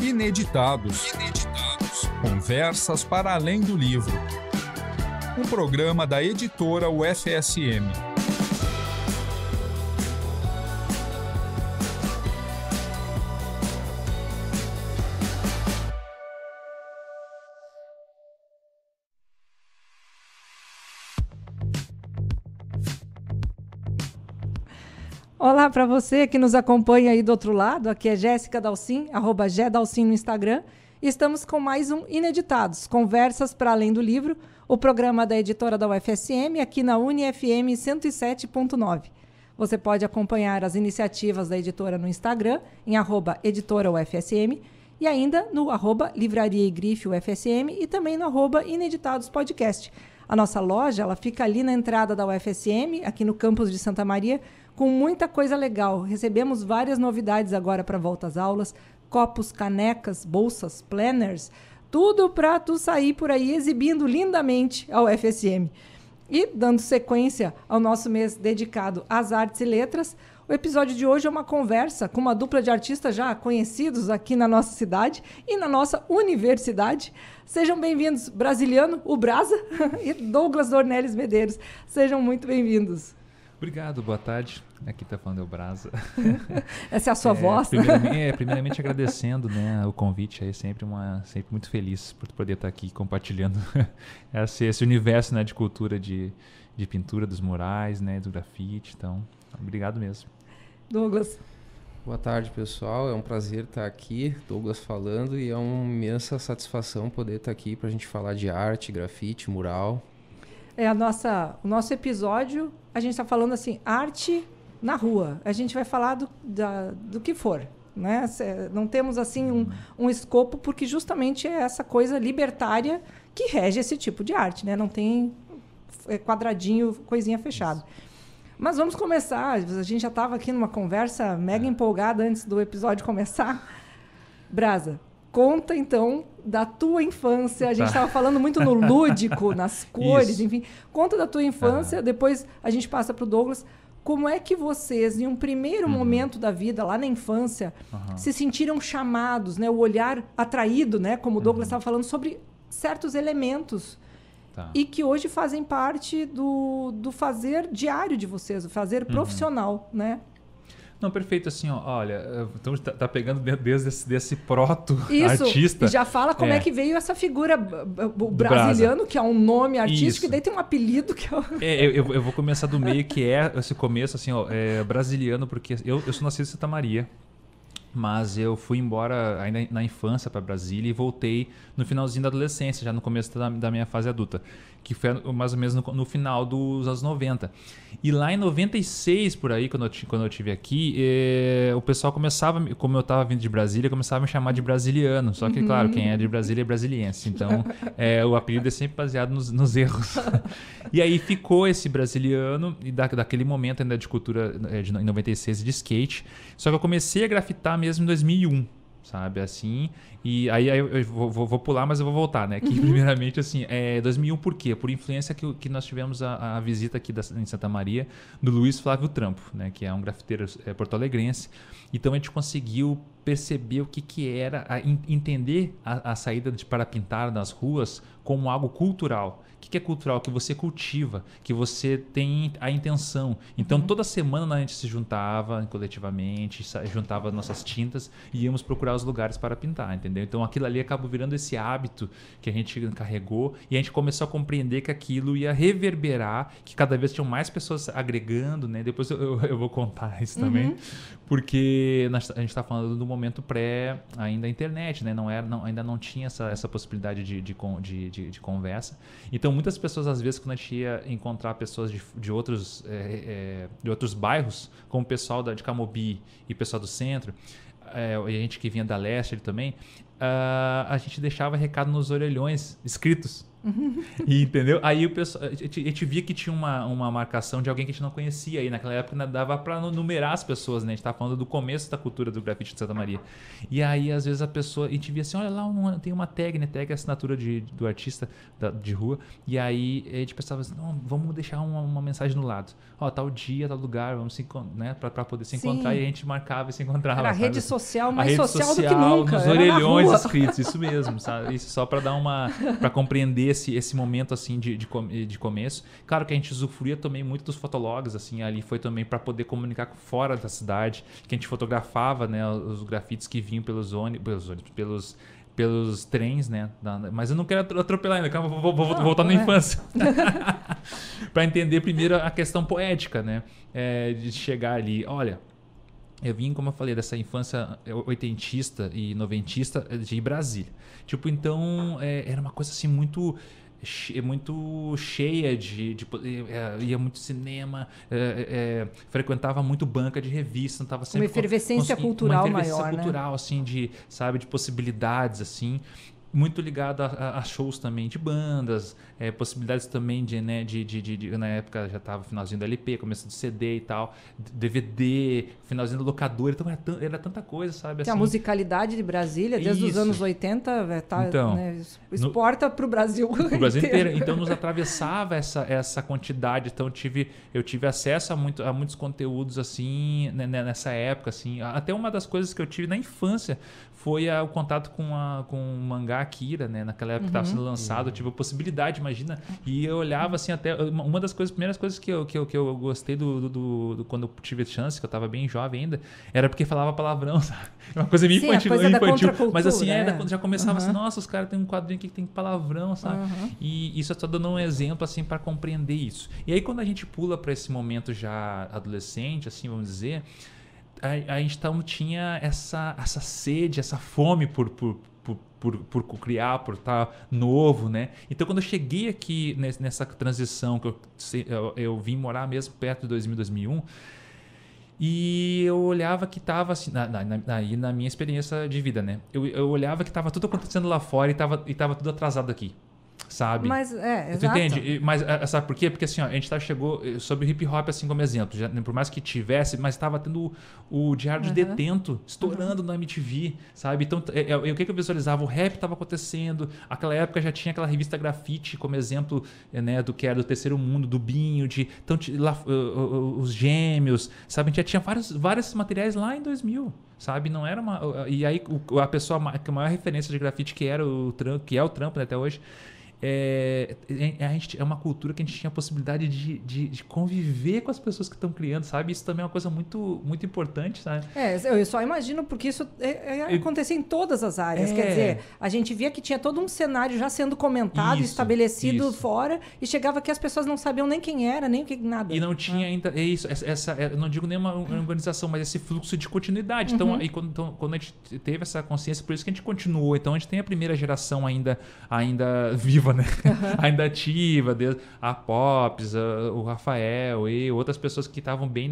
Ineditados. Conversas para além do livro. Um programa da editora UFSM. Olá para você que nos acompanha aí do outro lado, aqui é Jéssica Dalcin, @GDalcin no Instagram. Estamos com mais um Ineditados, Conversas para Além do Livro, o programa da editora da UFSM, aqui na UniFM 107.9. Você pode acompanhar as iniciativas da editora no Instagram, em @editoraufsm, e ainda no @livraria e grife UFSM e também no @Ineditados Podcast. A nossa loja ela fica ali na entrada da UFSM, aqui no campus de Santa Maria, com muita coisa legal. Recebemos várias novidades agora para volta às aulas, copos, canecas, bolsas, planners, tudo para tu sair por aí exibindo lindamente a UFSM. E dando sequência ao nosso mês dedicado às artes e letras, o episódio de hoje é uma conversa com uma dupla de artistas já conhecidos aqui na nossa cidade e na nossa universidade. Sejam bem-vindos, Brasiliano, o Brasa, e Douglas Dornelles Medeiros. Sejam muito bem-vindos. Obrigado, boa tarde. Aqui está falando o Brasa. Essa é a sua voz? Primeiramente agradecendo, né, o convite, aí sempre muito feliz por poder estar aqui compartilhando esse universo, né, de cultura de pintura, dos murais, né, do grafite. Então, obrigado mesmo. Douglas. Boa tarde, pessoal. É um prazer estar aqui, Douglas falando, e é uma imensa satisfação poder estar aqui para a gente falar de arte, grafite, mural. O nosso episódio, a gente está falando assim, arte na rua. A gente vai falar do que for, né? Não temos assim um escopo, porque justamente é essa coisa libertária que rege esse tipo de arte, né? Não tem quadradinho, coisinha fechada. Mas vamos começar. A gente já estava aqui numa conversa mega empolgada antes do episódio começar. Brasa, conta então da tua infância. A gente estava falando muito no lúdico, nas cores, enfim. Conta da tua infância, depois a gente passa para o Douglas. Como é que vocês, em um primeiro momento da vida, lá na infância, se sentiram chamados, né? O olhar atraído, né? Como o Douglas estava falando, sobre certos elementos e que hoje fazem parte do fazer diário de vocês, o fazer profissional, né? Não, perfeito, assim, ó, olha, então tá pegando desde desse proto-artista. E já fala como é que veio essa figura, o Brasiliano, que é um nome artístico, e daí tem um apelido que é eu vou começar do meio, que é esse começo, assim, ó, Brasiliano, porque eu sou nascido em Santa Maria, mas eu fui embora ainda na infância para Brasília e voltei no finalzinho da adolescência, já no começo da minha fase adulta, que foi mais ou menos no final dos anos 90. E lá em 96, por aí, quando eu estive aqui, o pessoal começava, como eu estava vindo de Brasília, começava a me chamar de brasiliano. Só que, claro, quem é de Brasília é brasiliense. Então, o apelido é sempre baseado nos erros. E aí ficou esse brasiliano, e daquele momento ainda de cultura em 96 de skate. Só que eu comecei a grafitar mesmo em 2001. Sabe, assim, e aí eu vou pular, mas eu vou voltar, né, que primeiramente, assim, 2001 por quê? Por influência que nós tivemos a visita aqui em Santa Maria do Luiz Flávio Trampo, né, que é um grafiteiro porto-alegrense. Então a gente conseguiu perceber o que era, entender a saída para pintar nas ruas como algo cultural. O que é cultural? Que você cultiva, que você tem a intenção. Então, toda semana a gente se juntava coletivamente, juntava nossas tintas e íamos procurar os lugares para pintar, entendeu? Então, aquilo ali acabou virando esse hábito que a gente carregou e a gente começou a compreender que aquilo ia reverberar, que cada vez tinham mais pessoas agregando, né? Depois eu vou contar isso também, porque a gente está falando do momento pré ainda a internet, né? Ainda não tinha essa possibilidade de conversa. Então, muitas pessoas, às vezes, quando a gente ia encontrar pessoas de outros bairros, como o pessoal de Camobi e o pessoal do centro, e a gente que vinha da leste também, a gente deixava recado nos orelhões escritos. E, entendeu? Aí o pessoal, a gente via que tinha uma marcação de alguém que a gente não conhecia. Aí naquela época não dava pra numerar as pessoas, né? A gente tava falando do começo da cultura do grafite de Santa Maria. E aí, às vezes, a gente via assim, olha lá, tem uma tag, né? Tag é a assinatura do artista de rua. E aí a gente pensava assim, não, vamos deixar uma mensagem no lado. Ó, tal dia, tal lugar, vamos se encontrar, né? Pra poder se encontrar. E a gente marcava e se encontrava. Era a sabe? rede social mais rede social do que nunca. Nos orelhões escritos, isso mesmo, sabe? Isso só pra para compreender esse momento assim de começo. Claro que a gente usufruía também muito dos fotologs, assim, ali foi também para poder comunicar fora da cidade, que a gente fotografava, né, os grafites que vinham pelos trens, né? Mas eu não quero atropelar ainda, calma, vou voltar na infância. Para entender primeiro a questão poética, né? De chegar ali, olha, eu vim, como eu falei, dessa infância oitentista e noventista de Brasília. Tipo, então, era uma coisa assim muito cheia ia muito cinema, frequentava muito banca de revista, tava sempre uma efervescência cultural maior, né? Uma efervescência cultural, assim, de possibilidades, assim. Muito ligado a shows também de bandas, possibilidades também na época já estava finalzinho do LP, começo do CD e tal, DVD, finalzinho do locador, então era tanta coisa, sabe? Assim, a musicalidade de Brasília, desde os anos 80, então, né, exporta para o Brasil. Pro Brasil inteiro. Então nos atravessava essa quantidade, então eu tive acesso a muitos conteúdos assim, nessa época, assim. Até uma das coisas que eu tive na infância foi o contato com o mangá Akira, né? Naquela época que estava sendo lançado, eu tive a possibilidade, imagina. E eu olhava assim, até uma das primeiras coisas que eu gostei quando eu tive a chance, que eu estava bem jovem ainda, era porque falava palavrão, sabe? Uma coisa meio infantil. Mas assim, já começava assim, nossa, os caras têm um quadrinho aqui que tem palavrão, sabe? E isso eu estou dando um exemplo assim para compreender isso. E aí quando a gente pula para esse momento já adolescente, assim, vamos dizer, a gente então tinha essa sede, essa fome por criar, por estar novo, né? Então, quando eu cheguei aqui nessa transição, que eu vim morar mesmo perto de 2000, 2001, e eu olhava que estava assim, na minha experiência de vida, né? Eu olhava que estava tudo acontecendo lá fora e estava tudo atrasado aqui. Sabe? Mas, exato. Tu entende? Mas sabe por quê? Porque assim, ó, a gente chegou sobre o hip hop assim como exemplo. Já, por mais que tivesse, mas estava tendo o Diário de Detento estourando no MTV, sabe? Então, o que eu visualizava? O rap estava acontecendo. Aquela época já tinha aquela revista Grafite como exemplo, né, do que era do Terceiro Mundo, do Binho, então, os Gêmeos, sabe? A gente já tinha vários materiais lá em 2000. Sabe? Não era uma... E aí, a pessoa, a maior referência de grafite que é o trampo, né, até hoje, é uma cultura que a gente tinha a possibilidade de conviver com as pessoas que estão criando, sabe? Isso também é uma coisa muito, muito importante, sabe? Eu só imagino porque isso acontecia em todas as áreas. Quer dizer, a gente via que tinha todo um cenário já sendo comentado, estabelecido fora, e chegava que as pessoas não sabiam nem quem era, nem nada. E não tinha ainda... eu não digo nenhuma organização, mas esse fluxo de continuidade. Então, aí, quando a gente teve essa consciência, por isso que a gente continuou. Então, a gente tem a primeira geração ainda viva, né? Ainda ativa, a Pops, o Rafael e outras pessoas que estavam bem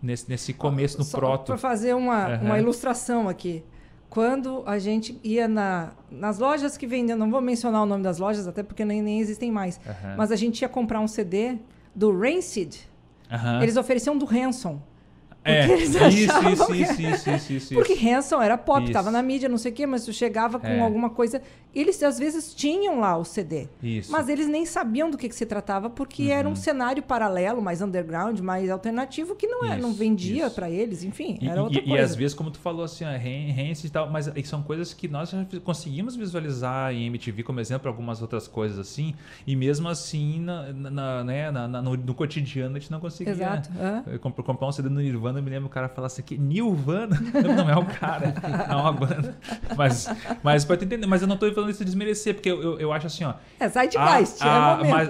nesse começo, no proto. Para fazer uma ilustração aqui. Quando a gente ia nas lojas que vendiam, não vou mencionar o nome das lojas, até porque nem existem mais, mas a gente ia comprar um CD do Rancid, eles ofereciam do Hanson. Isso. Porque Hanson era pop, estava na mídia, não sei o quê, mas tu chegava com alguma coisa... Eles, às vezes, tinham lá o CD. Mas eles nem sabiam do que se tratava, porque era um cenário paralelo, mais underground, mais alternativo, que não vendia para eles, enfim, era outra coisa. E às vezes, como tu falou assim, Hanson e tal, mas são coisas que nós já conseguimos visualizar em MTV, como exemplo, algumas outras coisas assim, e mesmo assim, no cotidiano, a gente não conseguia. Exato. Comprar um CD no Nirvana, eu me lembro o cara falar assim, Nirvana? Não é um cara, não é uma banda. Mas pode entender, mas eu não estou falando isso de desmerecer, porque eu acho assim, ó... Zeitgeist,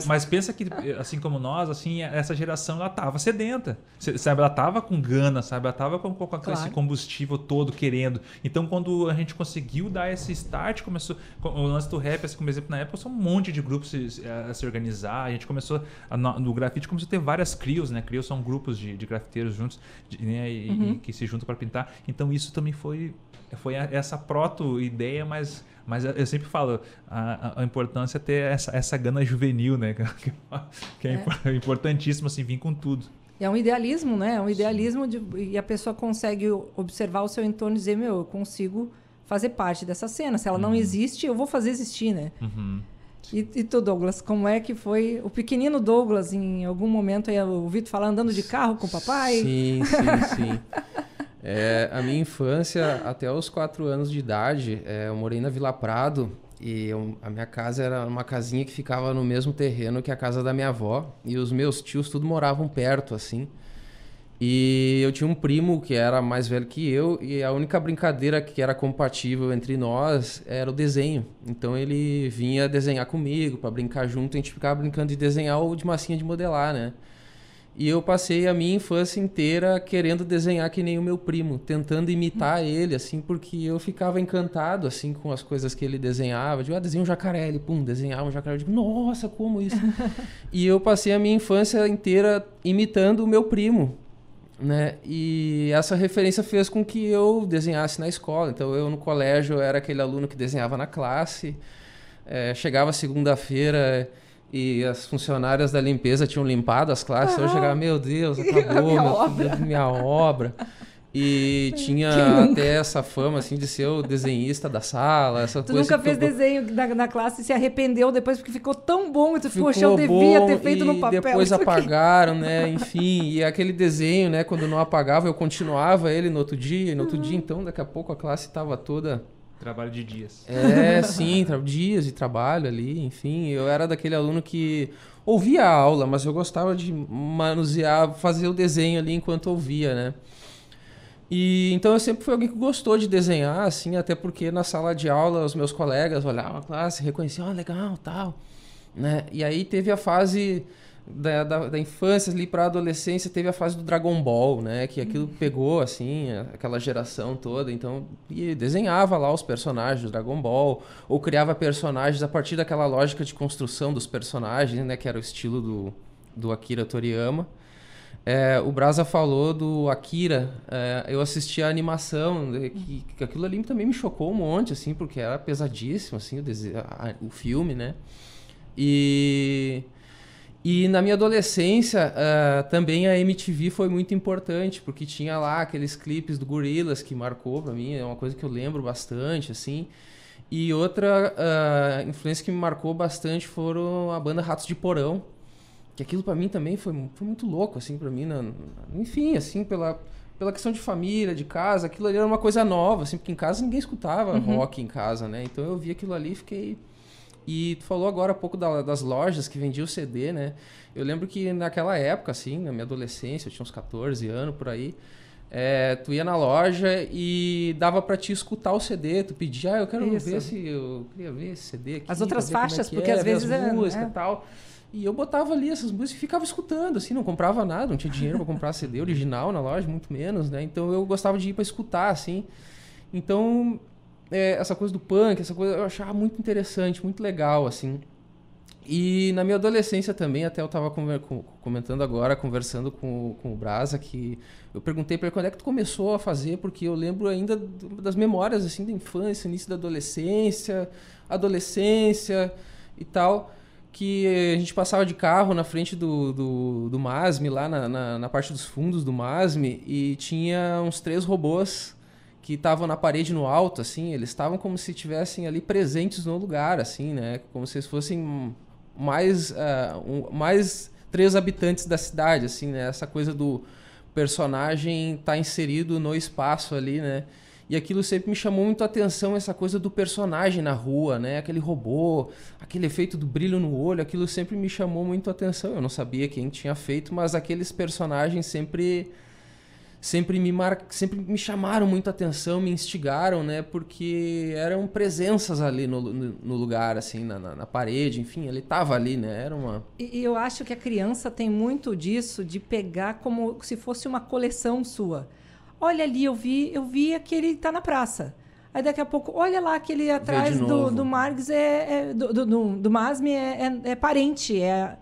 mas pensa que, assim como nós, assim, essa geração, ela tava sedenta, sabe? Ela tava com gana, sabe? Ela tava com esse combustível todo querendo. Então, quando a gente conseguiu dar esse start, começou... O lance do rap, assim, como exemplo, na época, começou um monte de grupos a se organizar. A gente começou... No grafite começou a ter várias crios, né? Crios são grupos de grafiteiros juntos, né? E que se juntam para pintar. Então, isso também foi foi essa proto-ideia, mas eu sempre falo, a importância é ter essa gana juvenil, né? Que é importantíssimo, assim, vir com tudo. É um idealismo, né? É um idealismo e a pessoa consegue observar o seu entorno e dizer, eu consigo fazer parte dessa cena. Se ela não existe, eu vou fazer existir, né? Uhum. E tu, Douglas, como é que foi? O pequenino Douglas, em algum momento, eu ouvi tu falar andando de carro com o papai? Sim. A minha infância, até os 4 anos de idade, eu morei na Vila Prado e a minha casa era uma casinha que ficava no mesmo terreno que a casa da minha avó. E os meus tios tudo moravam perto, assim. E eu tinha um primo que era mais velho que eu e a única brincadeira que era compatível entre nós era o desenho. Então ele vinha desenhar comigo para brincar junto, a gente ficava brincando de desenhar ou de massinha de modelar, né? E eu passei a minha infância inteira querendo desenhar que nem o meu primo, tentando imitar ele, assim, porque eu ficava encantado, assim, com as coisas que ele desenhava. Eu digo, desenha um jacaré, ele, desenhava um jacaré. Eu digo, nossa, como isso? E eu passei a minha infância inteira imitando o meu primo, né? E essa referência fez com que eu desenhasse na escola. Então eu no colégio era aquele aluno que desenhava na classe, chegava segunda-feira e as funcionárias da limpeza tinham limpado as classes. Eu chegava, meu Deus, acabou minha obra. E tinha até essa fama assim de ser o desenhista da sala, essa Tu coisa. nunca fez desenho na classe e se arrependeu depois porque ficou tão bom e tu, poxa, eu devia ter feito no papel. Depois apagaram, né? Enfim, e aquele desenho, né? Quando não apagava, eu continuava ele no outro dia, então daqui a pouco a classe estava toda... Trabalho de dias. Sim, dias de trabalho ali, enfim. Eu era daquele aluno que ouvia a aula, mas eu gostava de manusear, fazer o desenho ali enquanto ouvia, né? E então eu sempre fui alguém que gostou de desenhar, assim, até porque na sala de aula os meus colegas olhavam a classe, reconheciam, legal, tal, né? E aí teve a fase da infância ali para a adolescência, teve a fase do Dragon Ball, né? Que aquilo pegou, assim, aquela geração toda, então e desenhava lá os personagens do Dragon Ball, ou criava personagens a partir daquela lógica de construção dos personagens, né? Que era o estilo do Akira Toriyama. O Brasa falou do Akira, eu assisti a animação, que aquilo ali também me chocou um monte, assim, porque era pesadíssimo, assim, o filme, né? E na minha adolescência, também a MTV foi muito importante, porque tinha lá aqueles clipes do Gorillaz que marcou pra mim, é uma coisa que eu lembro bastante, assim. E outra influência que me marcou bastante foram a banda Ratos de Porão, que aquilo pra mim também foi muito louco, assim, pra mim, enfim, assim, pela questão de família, de casa, aquilo ali era uma coisa nova, assim, porque em casa ninguém escutava rock em casa, né? Então eu vi aquilo ali e fiquei... E tu falou agora há pouco das lojas que vendiam CD, né? Eu lembro que naquela época, assim, na minha adolescência, eu tinha uns 14 anos por aí, tu ia na loja e dava pra te escutar o CD, tu pedia, eu queria ver esse CD aqui. As outras faixas, porque às vezes as músicas e tal. E eu botava ali essas músicas e ficava escutando, assim, não comprava nada, não tinha dinheiro pra comprar CD original na loja, muito menos, né? Então eu gostava de ir pra escutar, assim. Então, essa coisa do punk, essa coisa eu achava muito interessante, muito legal, assim. E na minha adolescência também, até eu tava comentando agora, conversando com o Brasa, que eu perguntei pra ele quando é que tu começou a fazer, porque eu lembro ainda das memórias, assim, da infância, início da adolescência e tal, que a gente passava de carro na frente do MASM, lá na parte dos fundos do MASM, e tinha uns 3 robôs que estavam na parede no alto, assim, eles estavam como se estivessem ali presentes no lugar, assim, né? Como se eles fossem mais 3 habitantes da cidade, assim, né? Essa coisa do personagem estar inserido no espaço ali, né? E aquilo sempre me chamou muito a atenção, essa coisa do personagem na rua, né? Aquele robô, aquele efeito do brilho no olho, aquilo sempre me chamou muito a atenção. Eu não sabia quem tinha feito, mas aqueles personagens sempre me chamaram muito a atenção, me instigaram, né? Porque eram presenças ali no lugar, assim, na parede, enfim, ele estava ali, né? Era uma... E eu acho que a criança tem muito disso, de pegar como se fosse uma coleção sua. Olha ali, eu vi aquele tá na praça. Aí daqui a pouco, olha lá, aquele atrás do Marx, do Masme é parente, é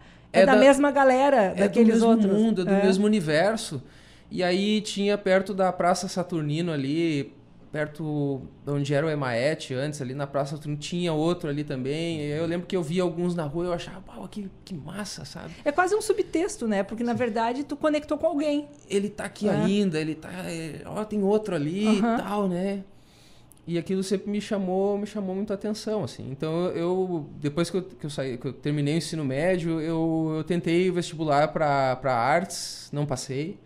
da mesma galera daqueles outros. É do mesmo mundo, é do mesmo universo. E aí tinha perto da Praça Saturnino ali, perto de onde era o Emaete antes, ali na Praça Saturno, tinha outro ali também. Eu lembro que eu via alguns na rua e eu achava, pau, que massa, sabe? É quase um subtexto, né? Porque, na verdade, tu conectou com alguém. Ele tá aqui ainda, ele tá... Ó, tem outro ali e tal, né? E aquilo sempre me chamou muito a atenção, assim. Então, depois que eu terminei o ensino médio, eu tentei o vestibular para artes, não passei.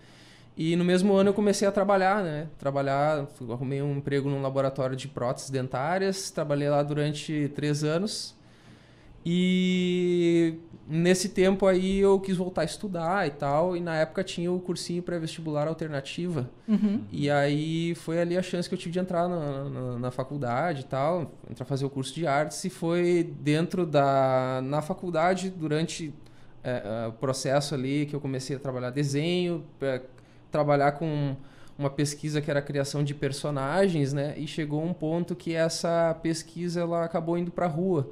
E no mesmo ano eu comecei a trabalhar, né? Arrumei um emprego num laboratório de próteses dentárias, trabalhei lá durante 3 anos. E nesse tempo aí eu quis voltar a estudar e tal, e na época tinha o cursinho pré-vestibular alternativa. E aí foi ali a chance que eu tive de entrar na faculdade e tal, entrar fazer o curso de artes, e foi na faculdade, durante o processo ali, que eu comecei a trabalhar desenho, trabalhar com uma pesquisa que era a criação de personagens, né? E chegou um ponto que essa pesquisa ela acabou indo para a rua.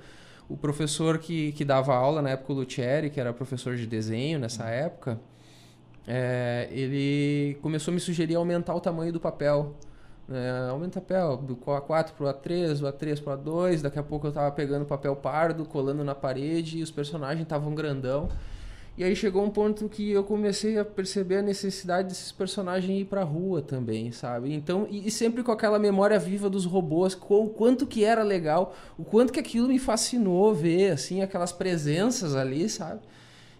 O professor que dava aula na época, o Lucieri, que era professor de desenho nessa época, ele começou a me sugerir aumentar o tamanho do papel. Aumenta o papel do A4 para o A3, o A3 para o A2. Daqui a pouco eu estava pegando papel pardo, colando na parede, e os personagens estavam grandão. E aí chegou um ponto que eu comecei a perceber a necessidade desses personagens ir pra rua também, sabe? Então, e sempre com aquela memória viva dos robôs, o quanto que era legal, o quanto que aquilo me fascinou ver, assim, aquelas presenças ali, sabe?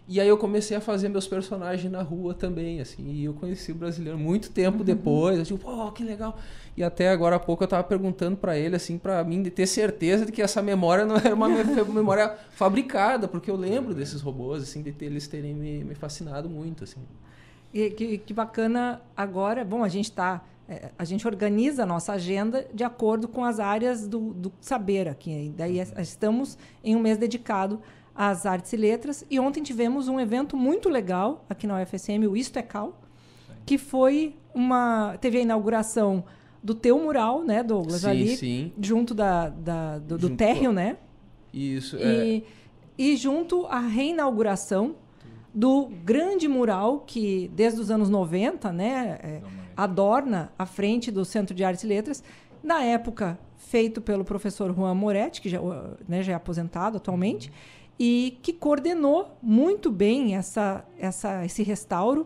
E aí eu comecei a fazer meus personagens na rua também, assim, e eu conheci o brasileiro muito tempo depois, eu tipo, pô, que legal. E até agora há pouco eu tava perguntando pra ele, assim, pra mim ter certeza de que essa memória não era uma memória fabricada, porque eu lembro desses robôs, assim, de eles terem me fascinado muito, assim. E que bacana agora. Bom, a gente organiza a nossa agenda de acordo com as áreas do saber aqui. Daí estamos em um mês dedicado às artes e letras, e ontem tivemos um evento muito legal aqui na UFSM, o Isto é Cal, que teve a inauguração do teu mural, né, Douglas? Sim, ali, sim. Junto do térreo, né? Isso, E junto à reinauguração do grande mural que, desde os anos 90, né, adorna a frente do Centro de Artes e Letras, na época feito pelo professor Juan Moretti, que já é aposentado atualmente, e que coordenou muito bem esse restauro,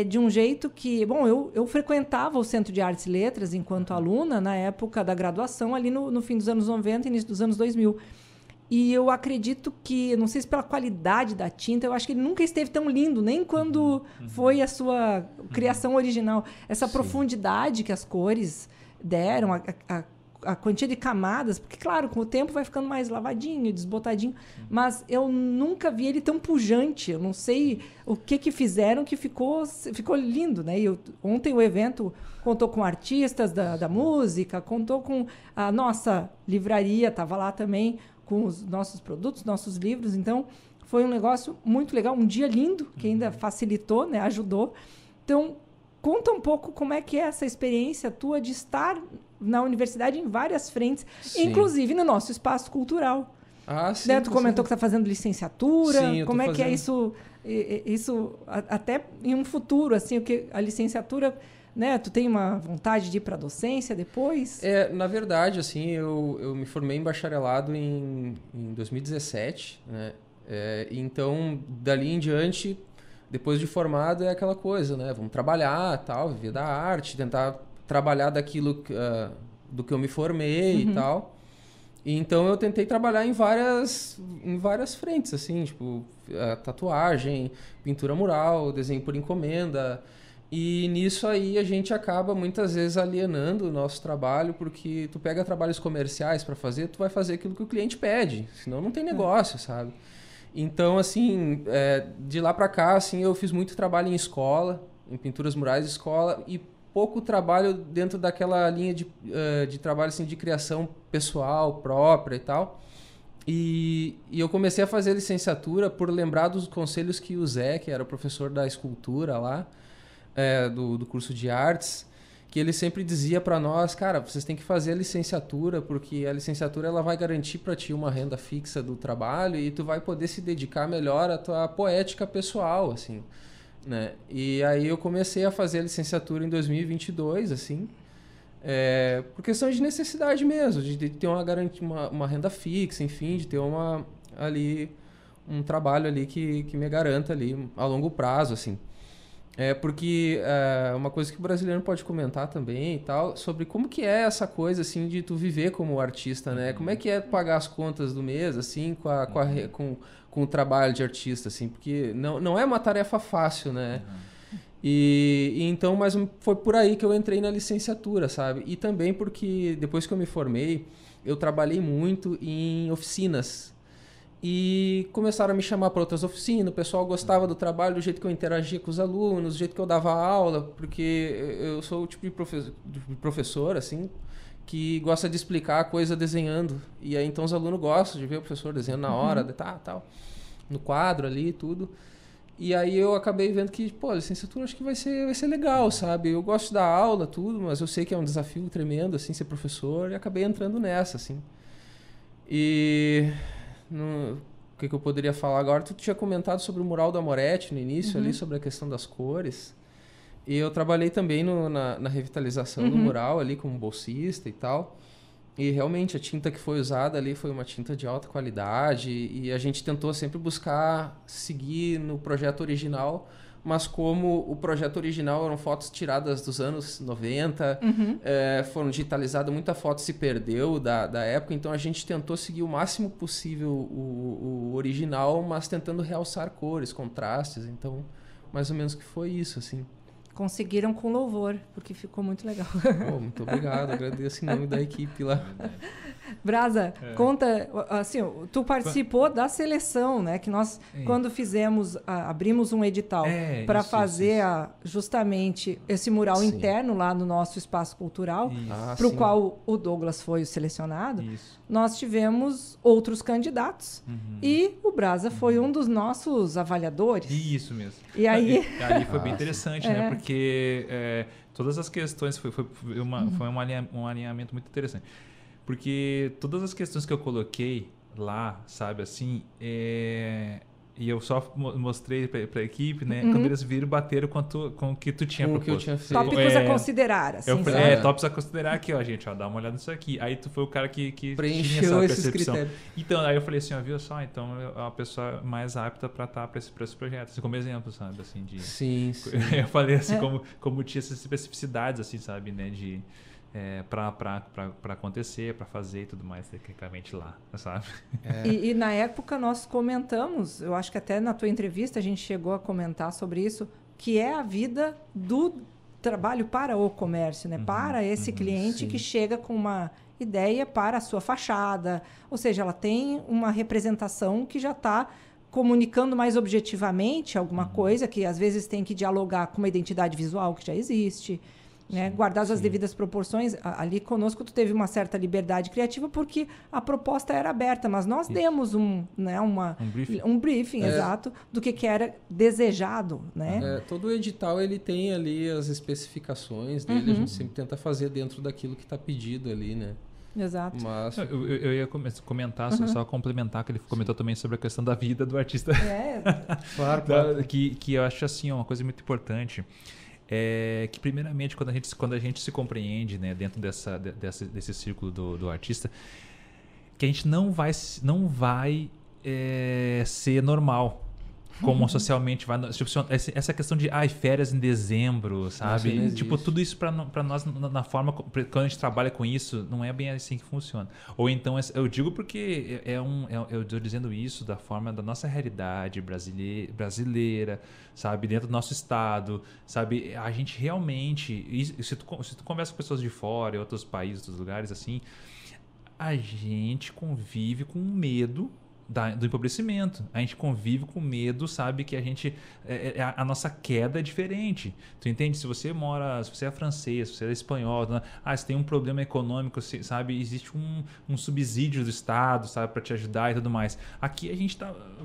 de um jeito que... Bom, eu frequentava o Centro de Artes e Letras enquanto aluna na época da graduação, ali no fim dos anos 90 e início dos anos 2000. E eu acredito que, não sei se pela qualidade da tinta, eu acho que ele nunca esteve tão lindo, nem quando foi a sua criação original. Essa profundidade que as cores deram, a quantia de camadas, porque, claro, com o tempo vai ficando mais lavadinho, desbotadinho, mas eu nunca vi ele tão pujante. Eu não sei o que fizeram que ficou lindo, né? E ontem o evento contou com artistas da música, contou com a nossa livraria, estava lá também com os nossos produtos, nossos livros. Então, foi um negócio muito legal, um dia lindo, que ainda facilitou, né? Ajudou. Então, conta um pouco como é que é essa experiência tua de estar na universidade em várias frentes, Sim. Inclusive no nosso espaço cultural. Sim. Né? Tu comentou que está fazendo licenciatura. Sim, eu tô como é que é fazendo. isso até em um futuro, assim, o que a licenciatura, né? Tu tem uma vontade de ir para a docência depois? Na verdade, assim, eu me formei em bacharelado em 2017, né? Então, dali em diante, depois de formado, é aquela coisa, né? Vamos trabalhar, tal, viver da arte, tentar trabalhar daquilo do que eu me formei e tal. E então eu tentei trabalhar em várias frentes, assim, tipo, tatuagem, pintura mural, desenho por encomenda. E nisso aí a gente acaba muitas vezes alienando o nosso trabalho, porque tu pega trabalhos comerciais para fazer, tu vai fazer aquilo que o cliente pede, senão não tem negócio, sabe? Então, assim, de lá para cá, assim, eu fiz muito trabalho em escola, em pinturas murais de escola, e pouco trabalho dentro daquela linha de trabalho, assim, de criação pessoal, própria e tal. E eu comecei a fazer licenciatura por lembrar dos conselhos que o Zé, que era o professor da escultura lá, do curso de artes, que ele sempre dizia para nós, cara, vocês têm que fazer a licenciatura, porque a licenciatura ela vai garantir para ti uma renda fixa do trabalho e tu vai poder se dedicar melhor à tua poética pessoal, assim, né? E aí eu comecei a fazer a licenciatura em 2022, assim, Por questão de necessidade mesmo, de ter uma renda fixa, enfim, de ter um trabalho ali que me garanta ali a longo prazo, assim. Porque uma coisa que o brasileiro pode comentar também e tal, sobre como que é essa coisa, assim, de tu viver como artista, né? Como é que é pagar as contas do mês, assim, com o trabalho de artista, assim, porque não é uma tarefa fácil, né? E então, mas foi por aí que eu entrei na licenciatura, sabe? E também porque depois que eu me formei, eu trabalhei muito em oficinas. E começaram a me chamar para outras oficinas, o pessoal gostava do trabalho, do jeito que eu interagia com os alunos, do jeito que eu dava aula, porque eu sou o tipo de professor, assim, que gosta de explicar a coisa desenhando. E aí então os alunos gostam de ver o professor desenhando na hora, tal, no quadro ali e tudo. E aí eu acabei vendo que, a licenciatura acho que vai ser legal, sabe? Eu gosto de dar aula, tudo, mas eu sei que é um desafio tremendo, assim, ser professor, e acabei entrando nessa, assim. E... o que eu poderia falar agora? Tu tinha comentado sobre o mural da Moretti no início, ali, sobre a questão das cores. E eu trabalhei também na revitalização do mural ali como bolsista e tal. E realmente a tinta que foi usada ali foi uma tinta de alta qualidade. E a gente tentou sempre buscar seguir no projeto original, mas como o projeto original eram fotos tiradas dos anos 90, foram digitalizadas, muita foto se perdeu da época, então a gente tentou seguir o máximo possível o original, mas tentando realçar cores, contrastes, então mais ou menos que foi isso, assim. Conseguiram com louvor, porque ficou muito legal. Muito obrigado, agradeço em nome da equipe lá. Brasa, conta, assim, tu participou da seleção, né? Que nós, quando abrimos um edital para fazer justamente esse mural interno lá no nosso espaço cultural, para o qual o Douglas foi o selecionado, nós tivemos outros candidatos e o Brasa foi um dos nossos avaliadores. Isso mesmo. E aí... Ali foi bem interessante, né? Porque todas as questões, foi um alinhamento muito interessante. Porque todas as questões que eu coloquei lá, sabe, assim, e eu só mostrei para a equipe, né? Quando eles viram, bateram com o que tu tinha proposto. Que eu tinha feito. Tópicos a considerar, assim. Eu falei, tópicos a considerar aqui, ó, gente, ó, dá uma olhada nisso aqui. Aí tu foi o cara que preencheu tinha essa esses percepção. critérios. Então, aí eu falei assim, ó, viu só, então é uma pessoa mais apta para estar para esse projeto. Assim, como exemplo, sabe, assim, de... Sim. Eu falei assim, como tinha essas especificidades, assim, sabe, né, de... para acontecer, para fazer e tudo mais, tecnicamente lá, sabe? E na época nós comentamos, eu acho que até na tua entrevista a gente chegou a comentar sobre isso, que é a vida do trabalho para o comércio, né? Para esse cliente que chega com uma ideia para a sua fachada, ou seja, ela tem uma representação que já está comunicando mais objetivamente alguma coisa que às vezes tem que dialogar com uma identidade visual que já existe. Né? Guardadas as devidas proporções, ali conosco tu teve uma certa liberdade criativa porque a proposta era aberta, mas nós demos um briefing exato do que era desejado, né? Todo edital ele tem ali as especificações dele, a gente sempre tenta fazer dentro daquilo que está pedido ali, né? Exato. Mas... Eu ia comentar, só complementar, que ele comentou também sobre a questão da vida do artista. Claro. Que eu acho assim, uma coisa muito importante. Que primeiramente quando a gente se compreende, né, dentro desse círculo do artista, que a gente não vai ser normal como socialmente vai, tipo, essa questão de férias em dezembro, sabe, tipo, tudo isso para nós na forma quando a gente trabalha com isso não é bem assim que funciona. Ou então eu digo porque eu estou dizendo isso da forma da nossa realidade brasileira, sabe, dentro do nosso estado, sabe, a gente realmente, se tu conversa com pessoas de fora, em outros países, outros lugares assim, a gente convive com medo do empobrecimento. A gente convive com medo, sabe, que a nossa queda é diferente. Tu entende? Se você é francês, se você é espanhol, você tem um problema econômico, sabe, existe um subsídio do Estado, sabe, para te ajudar e tudo mais. Aqui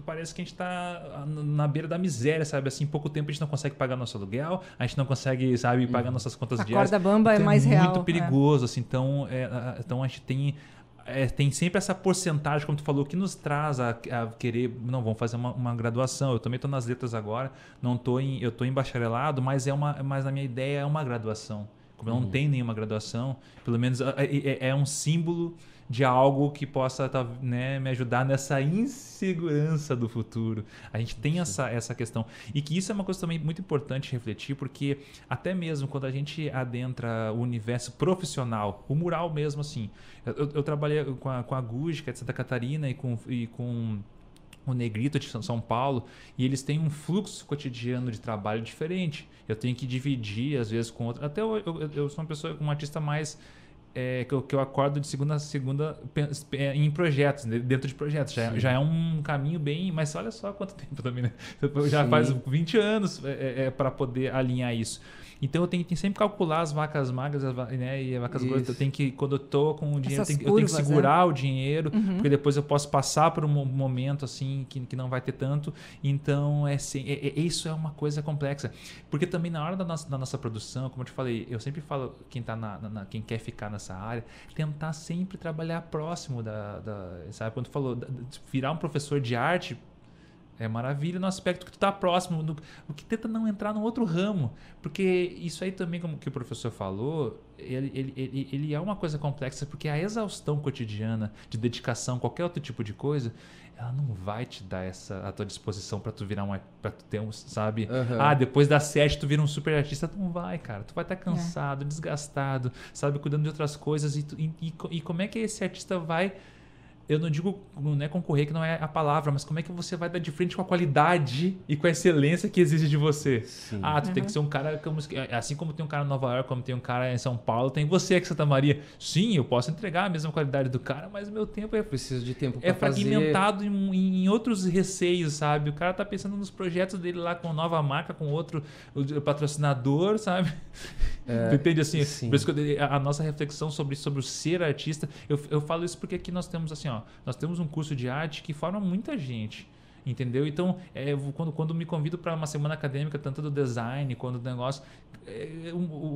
parece que a gente tá na beira da miséria, sabe, assim, em pouco tempo a gente não consegue pagar nosso aluguel, a gente não consegue, sabe, pagar nossas contas diárias. A corda bamba então, é mais real. É muito perigoso, assim, então a gente tem sempre essa porcentagem, como tu falou, que nos traz a querer, não, vamos fazer uma graduação. Eu também estou nas letras agora, eu estou em bacharelado, mas na minha ideia é uma graduação. Como eu não tenho nenhuma graduação, pelo menos é um símbolo de algo que possa, né, me ajudar nessa insegurança do futuro. A gente tem essa questão. E que isso é uma coisa também muito importante refletir, porque até mesmo quando a gente adentra o universo profissional, o mural mesmo, assim. Eu trabalhei com a Guji, que é de Santa Catarina, e com o Negrito de São Paulo, e eles têm um fluxo cotidiano de trabalho diferente. Eu tenho que dividir, às vezes, com outro. Até eu sou uma pessoa, um artista mais... que eu acordo de segunda a segunda em projetos, dentro de projetos. Já é um caminho bem... Mas olha só quanto tempo também, né? Já faz 20 anos para poder alinhar isso. Então eu tenho que sempre calcular as vacas magras, né, e as vacas gordas. Eu tenho que, quando eu tô com o dinheiro, eu tenho que segurar o dinheiro, porque depois eu posso passar por um momento assim que não vai ter tanto. Então isso é uma coisa complexa. Porque também na hora da nossa produção, como eu te falei, eu sempre falo, quem quer ficar nessa área, tentar sempre trabalhar próximo sabe? Quando tu falou, virar um professor de arte, é maravilha no aspecto que tu tá próximo, o que tenta não entrar no outro ramo. Porque isso aí também, como que o professor falou, ele é uma coisa complexa, porque a exaustão cotidiana de dedicação, qualquer outro tipo de coisa, ela não vai te dar a tua disposição para tu virar para tu ter sabe? Depois das 7 tu vira um super artista. Não vai, cara. Tu vai estar cansado, desgastado, sabe? Cuidando de outras coisas. E como é que esse artista vai... Eu não digo, não é concorrer, que não é a palavra, mas como é que você vai dar de frente com a qualidade e com a excelência que exige de você? Sim. Tu tem que ser um cara, assim como tem um cara em Nova York, como tem um cara em São Paulo, tem você aqui em Santa Maria. Sim, eu posso entregar a mesma qualidade do cara, mas o meu tempo preciso de tempo para fazer. Fragmentado em outros receios, sabe? O cara tá pensando nos projetos dele lá com nova marca, com outro patrocinador, sabe? Tu entende assim? Sim. Por isso que a nossa reflexão sobre o ser artista, eu falo isso porque aqui nós temos assim, nós temos um curso de arte que forma muita gente, entendeu? Então, quando me convido para uma semana acadêmica, tanto do design quanto do negócio,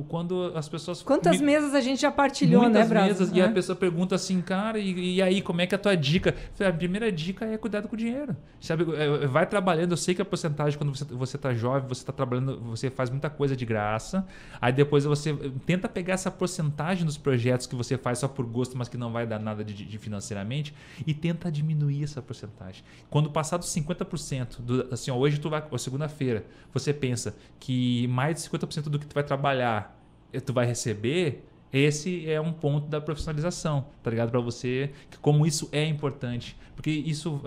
quando as pessoas... Quantas mesas a gente já partilhou, né, Brás? Muitas mesas, e a pessoa pergunta assim, cara, e aí, como é que é a tua dica? A primeira dica é cuidado com o dinheiro, sabe? Vai trabalhando, eu sei que a porcentagem, quando você tá jovem, você tá trabalhando, você faz muita coisa de graça, aí depois você tenta pegar essa porcentagem dos projetos que você faz só por gosto, mas que não vai dar nada de financeiramente, e tenta diminuir essa porcentagem. Quando passar dos 50%, assim, hoje tu vai, segunda-feira, você pensa que mais de 50% do que tu vai trabalhar, tu vai receber, esse é um ponto da profissionalização, tá ligado? Para você, como isso é importante. Porque isso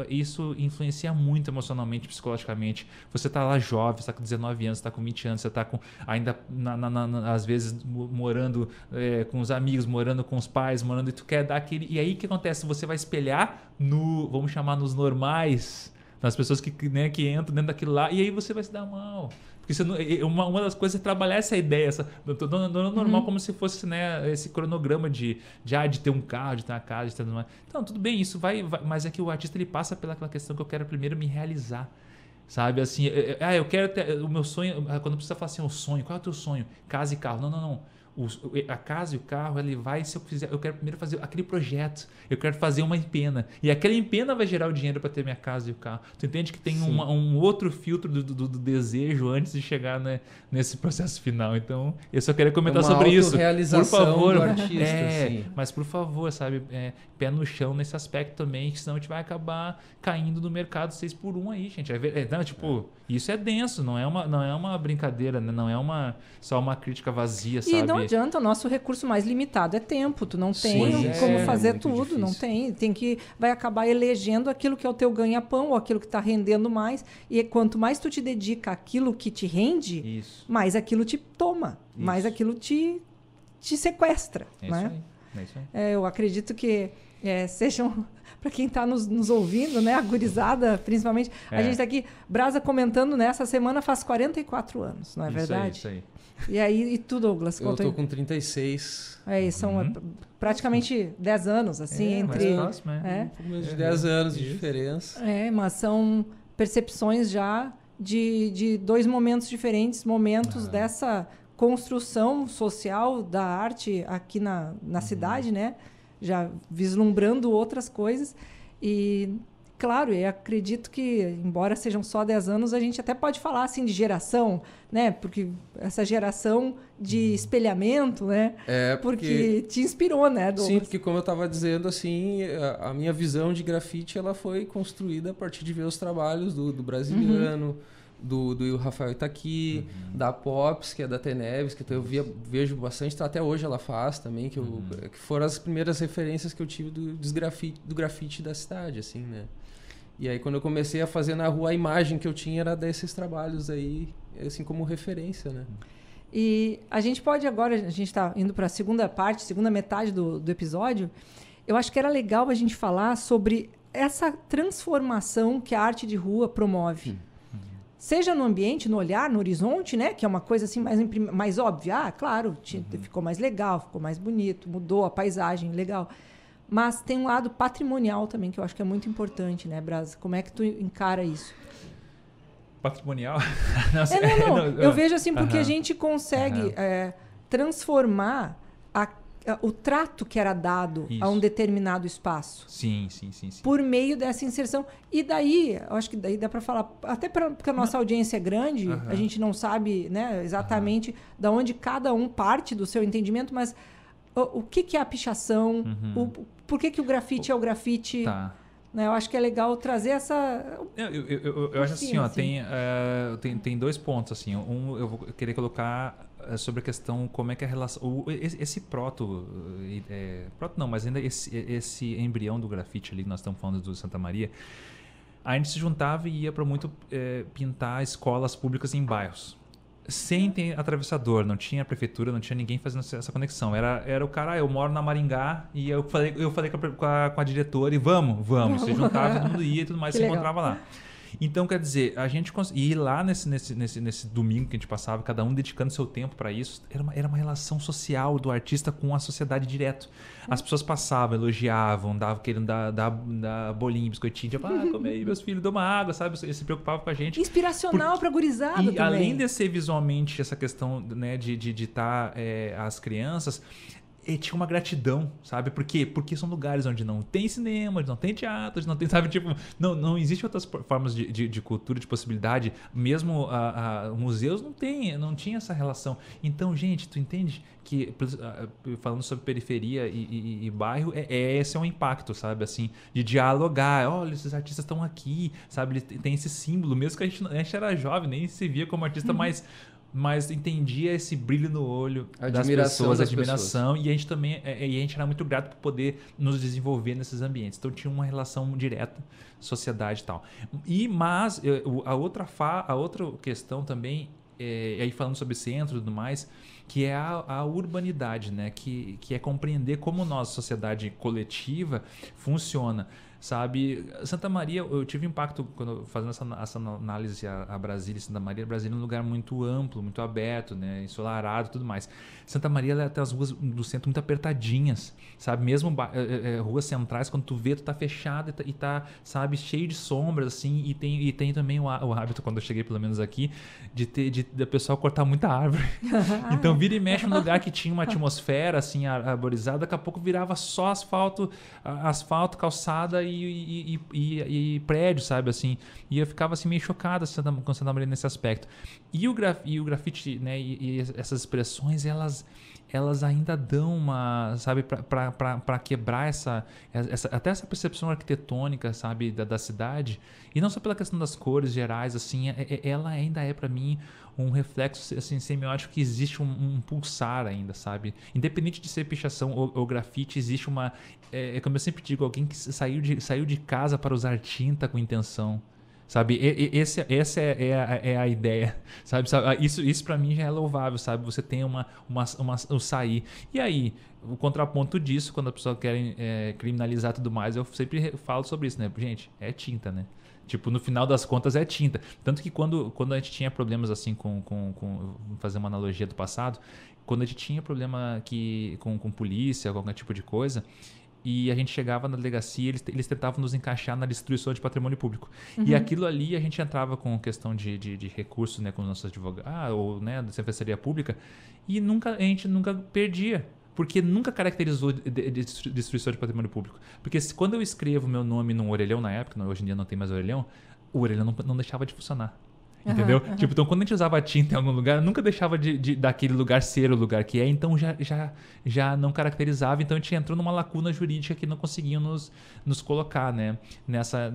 influencia muito emocionalmente, psicologicamente. Você tá lá jovem, você tá com 19 anos, você tá com 20 anos, você tá com, ainda, às vezes, morando com os amigos, morando com os pais, e tu quer dar aquele... E aí o que acontece? Você vai espelhar vamos chamar nos normais, nas pessoas que entram dentro daquilo lá, e aí você vai se dar mal. Porque uma das coisas é trabalhar essa ideia, não normal, como se fosse, né, esse cronograma de ter um carro, de ter uma casa, de ter uma... Então, tudo bem, isso vai, mas é que o artista ele passa pelaquela questão que eu quero primeiro me realizar. Sabe, assim, eu quero ter o meu sonho, quando precisa falar assim, o sonho, qual é o teu sonho? Casa e carro. Não. A casa e o carro, ele vai, se eu quero primeiro fazer aquele projeto, eu quero fazer uma empena, e aquela empena vai gerar o dinheiro para ter minha casa e o carro. Tu entende que tem um outro filtro do desejo antes de chegar, né, nesse processo final. Então, eu só queria comentar sobre isso. Por favor, do artista, mas por favor, sabe, pé no chão nesse aspecto também, que senão a gente vai acabar caindo no mercado 6x1 aí, gente. Isso é denso, não é uma brincadeira, né? Não é só uma crítica vazia, sabe? E não adianta, o nosso recurso mais limitado é tempo. Tu não tem como fazer tudo, difícil. Não tem. Vai acabar elegendo aquilo que é o teu ganha-pão, ou aquilo que está rendendo mais. E quanto mais tu te dedica àquilo que te rende, mais aquilo te toma, mais aquilo te sequestra. É né? Isso aí. É isso aí. Eu acredito que sejam... Para quem está nos ouvindo, né, a gurizada, principalmente. A gente está aqui, Brasa comentando, nessa semana faz 44 anos, não é verdade? Isso aí. E aí, e tu, Douglas? Eu estou com 36. São praticamente 10 anos, assim, entre... Mais próximo, um pouco menos de 10 anos de diferença. Mas são percepções já de dois momentos diferentes, momentos dessa construção social da arte aqui na cidade, né? Já vislumbrando outras coisas. E claro, eu acredito que, embora sejam só 10 anos, a gente até pode falar assim de geração, né? Porque essa geração de espelhamento, né? Porque te inspirou, né, Douglas? Sim, porque como eu estava dizendo, assim, a minha visão de grafite ela foi construída a partir de ver os trabalhos do Brasiliano, do Rafael Itaqui, da Pops, que é da Teneves, que eu vejo bastante, até hoje ela faz também, que foram as primeiras referências que eu tive do grafite da cidade, assim, né? E aí quando eu comecei a fazer na rua, a imagem que eu tinha era desses trabalhos aí, assim, como referência, né? E a gente pode agora, a gente está indo para a segunda metade do episódio, eu acho que era legal a gente falar sobre essa transformação que a arte de rua promove. Seja no ambiente, no olhar, no horizonte, né? Que é uma coisa assim mais óbvia. Ah, claro, ficou mais legal, ficou mais bonito, mudou a paisagem, legal. Mas tem um lado patrimonial também, que eu acho que é muito importante, né, Braz? Como é que tu encara isso? Patrimonial? Não. Eu vejo assim, porque a gente consegue transformar o trato que era dado a um determinado espaço. Sim. Por meio dessa inserção. E daí, eu acho que daí dá para falar, até porque a nossa audiência é grande, a gente não sabe, né, exatamente de onde cada um parte do seu entendimento, mas o que é a pichação, por que o grafite é o grafite. Tá. Né, eu acho que é legal trazer essa... Eu acho assim, ó, tem 2 pontos. Assim. Eu vou querer colocar sobre a questão como é que a relação... Esse proto não, mas ainda esse embrião do grafite ali que nós estamos falando do Santa Maria, a gente se juntava e ia para muito pintar escolas públicas em bairros. Sem ter atravessador, não tinha prefeitura, não tinha ninguém fazendo essa conexão. Era o cara, eu moro na Maringá e eu falei com a diretora e vamos. Se juntava, todo mundo ia e tudo mais, se encontrava lá. Então, quer dizer, a gente conseguia ir lá nesse domingo que a gente passava, cada um dedicando seu tempo para isso, era uma relação social do artista com a sociedade direto. As pessoas passavam, elogiavam, querendo dar bolinho, biscoitinho, tipo, come aí, meus filhos, dão uma água, sabe? Eles se preocupavam com a gente. Inspiracional pra gurizada também. E além de ser visualmente essa questão, né, de estar as crianças... tinha uma gratidão, sabe? Por quê? Porque são lugares onde não tem cinema, onde não tem teatro, onde não tem, sabe? Tipo, não existe outras formas de cultura, de possibilidade. Mesmo museus não tinha essa relação. Então, gente, tu entende que, falando sobre periferia e bairro, esse é um impacto, sabe? Assim, de dialogar. Olha, esses artistas estão aqui, sabe? Tem esse símbolo. Mesmo que a gente era jovem, nem se via como artista, mas entendia esse brilho no olho das pessoas, admiração, e a gente também a gente era muito grato por poder nos desenvolver nesses ambientes. Então tinha uma relação direta, sociedade e tal. Mas a outra questão também, aí falando sobre centro e tudo mais, que é a urbanidade, né? Que é compreender como nossa sociedade coletiva funciona. Sabe, Santa Maria, eu tive impacto quando fazendo essa análise a Brasília e Santa Maria. Brasília é um lugar muito amplo, muito aberto, né, ensolarado e tudo mais. Santa Maria, ela tem as ruas do centro muito apertadinhas, sabe? Mesmo ruas centrais, quando tu vê, tu tá fechado e tá, sabe, cheio de sombras, assim. E tem também o hábito, quando eu cheguei pelo menos aqui, de pessoal cortar muita árvore. Então vira e mexe um lugar que tinha uma atmosfera assim arborizada, daqui a pouco virava só asfalto, calçada e prédio, sabe, assim. E eu ficava assim meio chocado com Santa Maria nesse aspecto. E o grafite, né, e essas expressões, elas ainda dão uma, sabe, para quebrar até essa percepção arquitetônica, sabe, da cidade. E não só pela questão das cores gerais, assim, ela ainda é para mim um reflexo assim, semiótico, que existe um pulsar ainda, sabe? Independente de ser pichação ou grafite, existe uma... como eu sempre digo, alguém que saiu de casa para usar tinta com intenção. Sabe, essa é a ideia, sabe? Isso para mim já é louvável, sabe? Você tem um sair. E aí, o contraponto disso, quando a pessoa quer criminalizar tudo mais, eu sempre falo sobre isso, né? Gente, é tinta, né? Tipo, no final das contas é tinta. Tanto que quando a gente tinha problemas assim com fazer uma analogia do passado, quando a gente tinha problema com polícia, qualquer tipo de coisa, e a gente chegava na delegacia, eles tentavam nos encaixar na destruição de patrimônio público. E aquilo ali a gente entrava com questão de recursos, né, com os nossos advogados, ou, né, da Defensoria Pública, e a gente nunca perdia. porque nunca caracterizou destruição de patrimônio público. Porque quando eu escrevo meu nome num orelhão na época, hoje em dia não tem mais orelhão, o orelhão não deixava de funcionar. Entendeu? Tipo, então quando a gente usava tinta em algum lugar, nunca deixava daquele lugar ser o lugar que é, então já não caracterizava, então a gente entrou numa lacuna jurídica que não conseguiam nos colocar, né?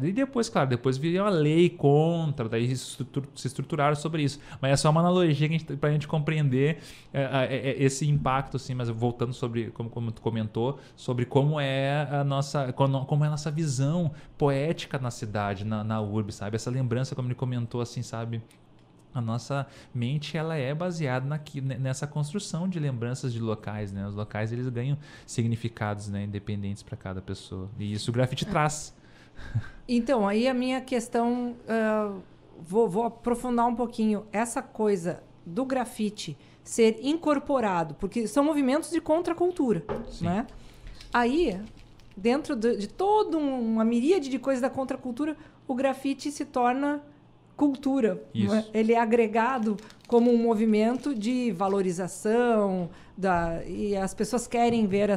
E depois, claro, depois veio a lei contra, daí se estruturaram sobre isso. Mas é só uma analogia pra gente compreender esse impacto, assim, mas voltando sobre, como tu comentou, sobre como é a nossa visão poética na cidade, na urbe, sabe? Essa lembrança, como ele comentou, assim, sabe? A nossa mente, ela é baseada nessa construção de lembranças de locais, né? Os locais, eles ganham significados, né, independentes para cada pessoa. E isso o grafite traz. Então, aí a minha questão, vou aprofundar um pouquinho. Essa coisa do grafite ser incorporado, porque são movimentos de contracultura, né? Aí, dentro de toda uma miríade de coisas da contracultura, o grafite se torna cultura. Né? Ele é agregado como um movimento de valorização, e as pessoas querem ver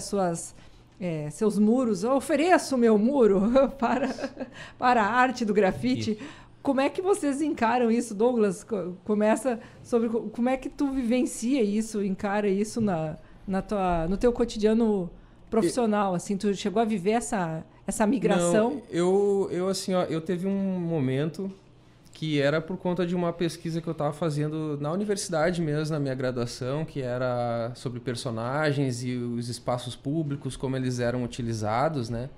seus muros. Eu ofereço meu muro para a arte do grafite. Isso. Como é que vocês encaram isso, Douglas? Começa sobre como é que tu vivencia isso, encara isso no teu cotidiano profissional. Assim, tu chegou a viver essa migração? Não, eu assim, ó, eu teve um momento que era por conta de uma pesquisa que eu estava fazendo na universidade mesmo, na minha graduação, que era sobre personagens e os espaços públicos, como eles eram utilizados, né?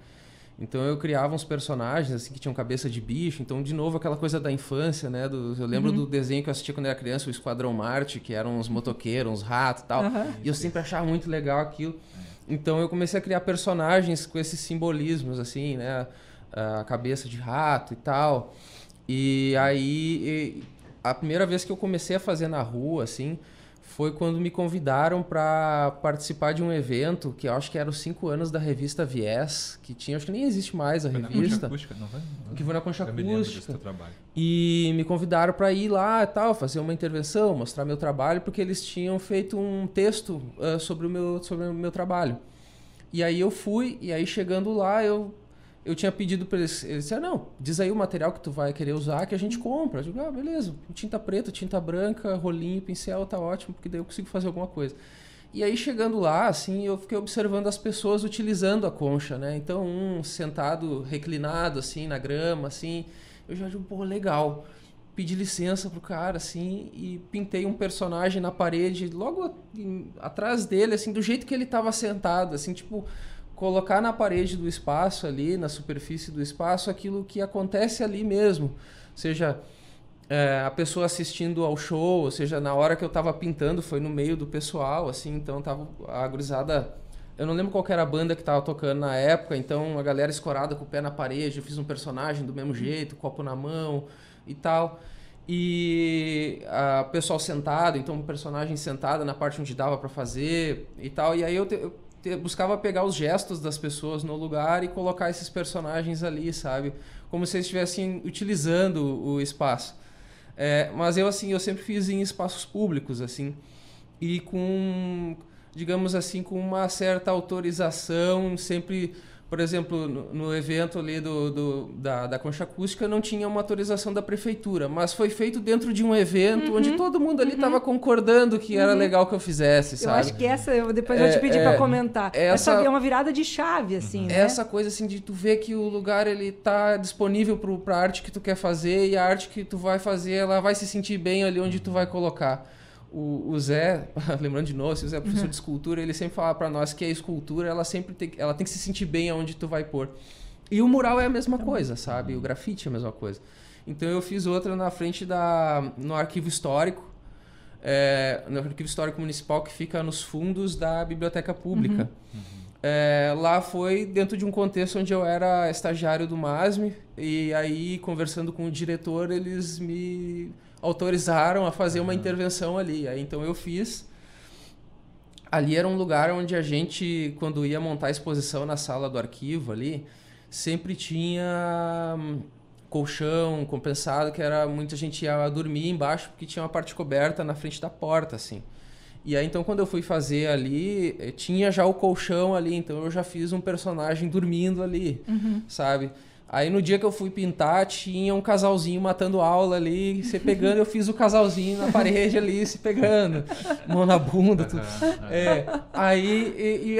Então eu criava uns personagens assim que tinham cabeça de bicho. Então, de novo, aquela coisa da infância, né? Eu lembro do desenho que eu assistia quando era criança, o Esquadrão Marte, que eram uns motoqueiros, uns ratos e tal. E eu sempre achava muito legal aquilo. Então eu comecei a criar personagens com esses simbolismos, assim, né? A cabeça de rato e tal. E aí, a primeira vez que eu comecei a fazer na rua, assim, foi quando me convidaram para participar de um evento, que eu acho que era os 5 anos da revista Viés, que tinha, acho que nem existe mais a revista. Concha Acústica, não vai? Que foi na Concha Acústica. E me convidaram para ir lá e tal, fazer uma intervenção, mostrar meu trabalho, porque eles tinham feito um texto sobre o meu trabalho. E aí eu fui, e aí chegando lá, eu tinha pedido para eles disseram, não, diz aí o material que tu vai querer usar que a gente compra. Eu digo, beleza, tinta preta, tinta branca, rolinho, pincel, tá ótimo, porque daí eu consigo fazer alguma coisa. E aí chegando lá, assim, eu fiquei observando as pessoas utilizando a concha, né? Então, um sentado, reclinado, assim, na grama, assim, eu já digo, pô, legal. Pedi licença pro cara, assim, e pintei um personagem na parede, logo atrás dele, assim, do jeito que ele tava sentado, assim, tipo, colocar na parede do espaço ali, na superfície do espaço, aquilo que acontece ali mesmo. Seja a pessoa assistindo ao show, ou seja, na hora que eu estava pintando, foi no meio do pessoal, assim, então tava a gurizada... Eu não lembro qual que era a banda que estava tocando na época, então a galera escorada com o pé na parede, eu fiz um personagem do mesmo jeito, copo na mão e tal. E o pessoal sentado, então um personagem sentado na parte onde dava para fazer e tal. E aí eu buscava pegar os gestos das pessoas no lugar e colocar esses personagens ali, sabe? Como se eles estivessem utilizando o espaço. Mas eu, assim, eu sempre fiz em espaços públicos, assim, e com, digamos assim, com uma certa autorização, sempre... Por exemplo, no evento ali da Concha Acústica não tinha uma autorização da prefeitura, mas foi feito dentro de um evento onde todo mundo ali estava concordando que era legal que eu fizesse, sabe? Eu acho que depois eu vou te pedir para comentar. Essa é uma virada de chave, assim, né? Essa coisa assim de tu ver que o lugar ele tá disponível para a arte que tu quer fazer e a arte que tu vai fazer, ela vai se sentir bem ali onde tu vai colocar. O Zé, lembrando de novo, o Zé é professor de escultura, ele sempre fala para nós que a escultura ela tem que se sentir bem aonde tu vai pôr. E o mural é a mesma coisa, sabe? O grafite é a mesma coisa. Então eu fiz outra na frente no arquivo histórico, no arquivo histórico municipal que fica nos fundos da biblioteca pública. Lá foi dentro de um contexto onde eu era estagiário do MASME e aí conversando com o diretor eles me autorizaram a fazer uma intervenção ali. Aí, então eu fiz. Ali era um lugar onde a gente, quando ia montar a exposição na sala do arquivo ali, sempre tinha colchão compensado, que era muita gente ia dormir embaixo porque tinha uma parte coberta na frente da porta, assim. E aí, então, quando eu fui fazer ali, tinha já o colchão ali, então eu já fiz um personagem dormindo ali, sabe? Aí, no dia que eu fui pintar, tinha um casalzinho matando aula ali, se pegando, eu fiz o casalzinho na parede ali, se pegando, mão na bunda, tudo. Aí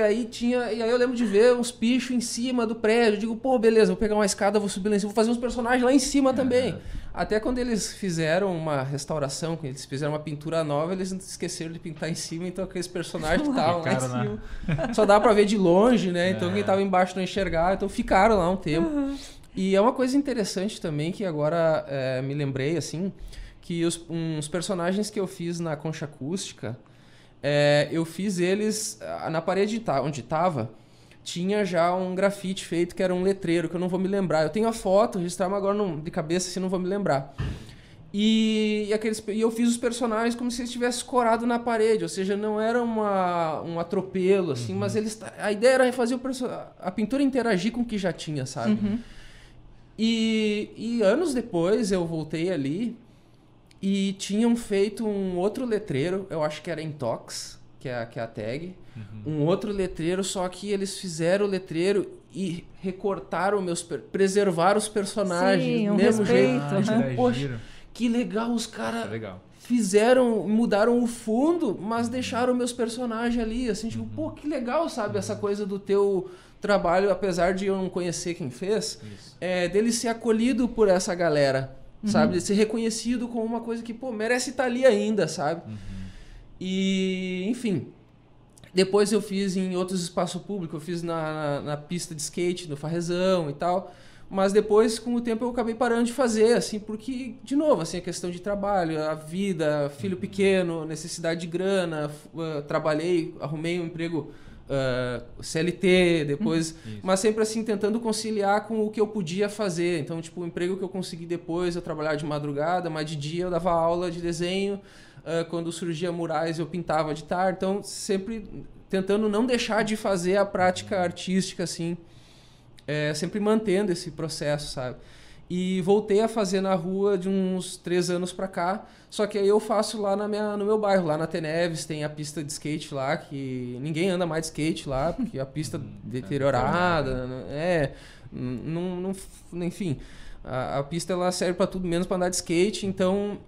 eu lembro de ver uns pichos em cima do prédio, eu digo, pô, beleza, vou pegar uma escada, vou subir lá em cima, vou fazer uns personagens lá em cima também. Até quando eles fizeram uma restauração, quando eles fizeram uma pintura nova, eles esqueceram de pintar em cima, então aqueles personagens que estavam lá em cima. Só dá pra ver de longe, né? Então quem tava embaixo não enxergava, então ficaram lá um tempo. E é uma coisa interessante também, que agora me lembrei, assim, que uns personagens que eu fiz na Concha Acústica, eu fiz eles na parede onde tava. Tinha já um grafite feito que era um letreiro, que eu não vou me lembrar. Eu tenho a foto, registrar, mas agora de cabeça assim, não vou me lembrar. E eu fiz os personagens como se eles tivessem escorado na parede, ou seja, não era um atropelo, assim, mas a ideia era fazer a pintura interagir com o que já tinha, sabe? E anos depois eu voltei ali e tinham feito um outro letreiro, eu acho que era Intox, que é a tag. Um outro letreiro, só que eles fizeram o letreiro e recortaram preservaram os personagens do mesmo jeito. Poxa, que legal, os caras mudaram o fundo, mas deixaram meus personagens ali, assim, tipo, pô, que legal, sabe, essa coisa do teu trabalho, apesar de eu não conhecer quem fez, dele ser acolhido por essa galera, sabe, de ser reconhecido como uma coisa que, pô, merece estar ali ainda, sabe? E, enfim, depois eu fiz em outros espaços públicos, eu fiz na pista de skate, no Farrezão e tal, mas depois, com o tempo, eu acabei parando de fazer, assim, porque, de novo, assim, a questão de trabalho, a vida, filho pequeno, necessidade de grana, trabalhei, arrumei um emprego CLT, depois, mas sempre assim, tentando conciliar com o que eu podia fazer. Então, tipo, o emprego que eu consegui depois, eu trabalhava de madrugada, mas de dia eu dava aula de desenho, quando surgia murais eu pintava de tarde, então sempre tentando não deixar de fazer a prática artística, assim, sempre mantendo esse processo, sabe? E voltei a fazer na rua de uns 3 anos pra cá, só que aí eu faço lá no meu bairro, lá na Teneves, tem a pista de skate lá, que ninguém anda mais de skate lá, porque a pista deteriorada, enfim, a pista ela serve para tudo menos para andar de skate, então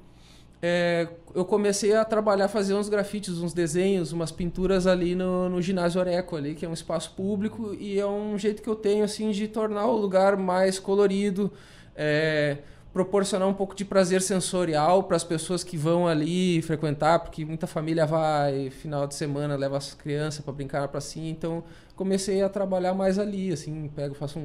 eu comecei a trabalhar, fazer uns grafites, uns desenhos, umas pinturas ali no ginásio Oreco ali, que é um espaço público, e é um jeito que eu tenho assim de tornar o lugar mais colorido, proporcionar um pouco de prazer sensorial para as pessoas que vão ali frequentar, porque muita família vai final de semana, leva as crianças para brincar na pracinha, então comecei a trabalhar mais ali, assim, faço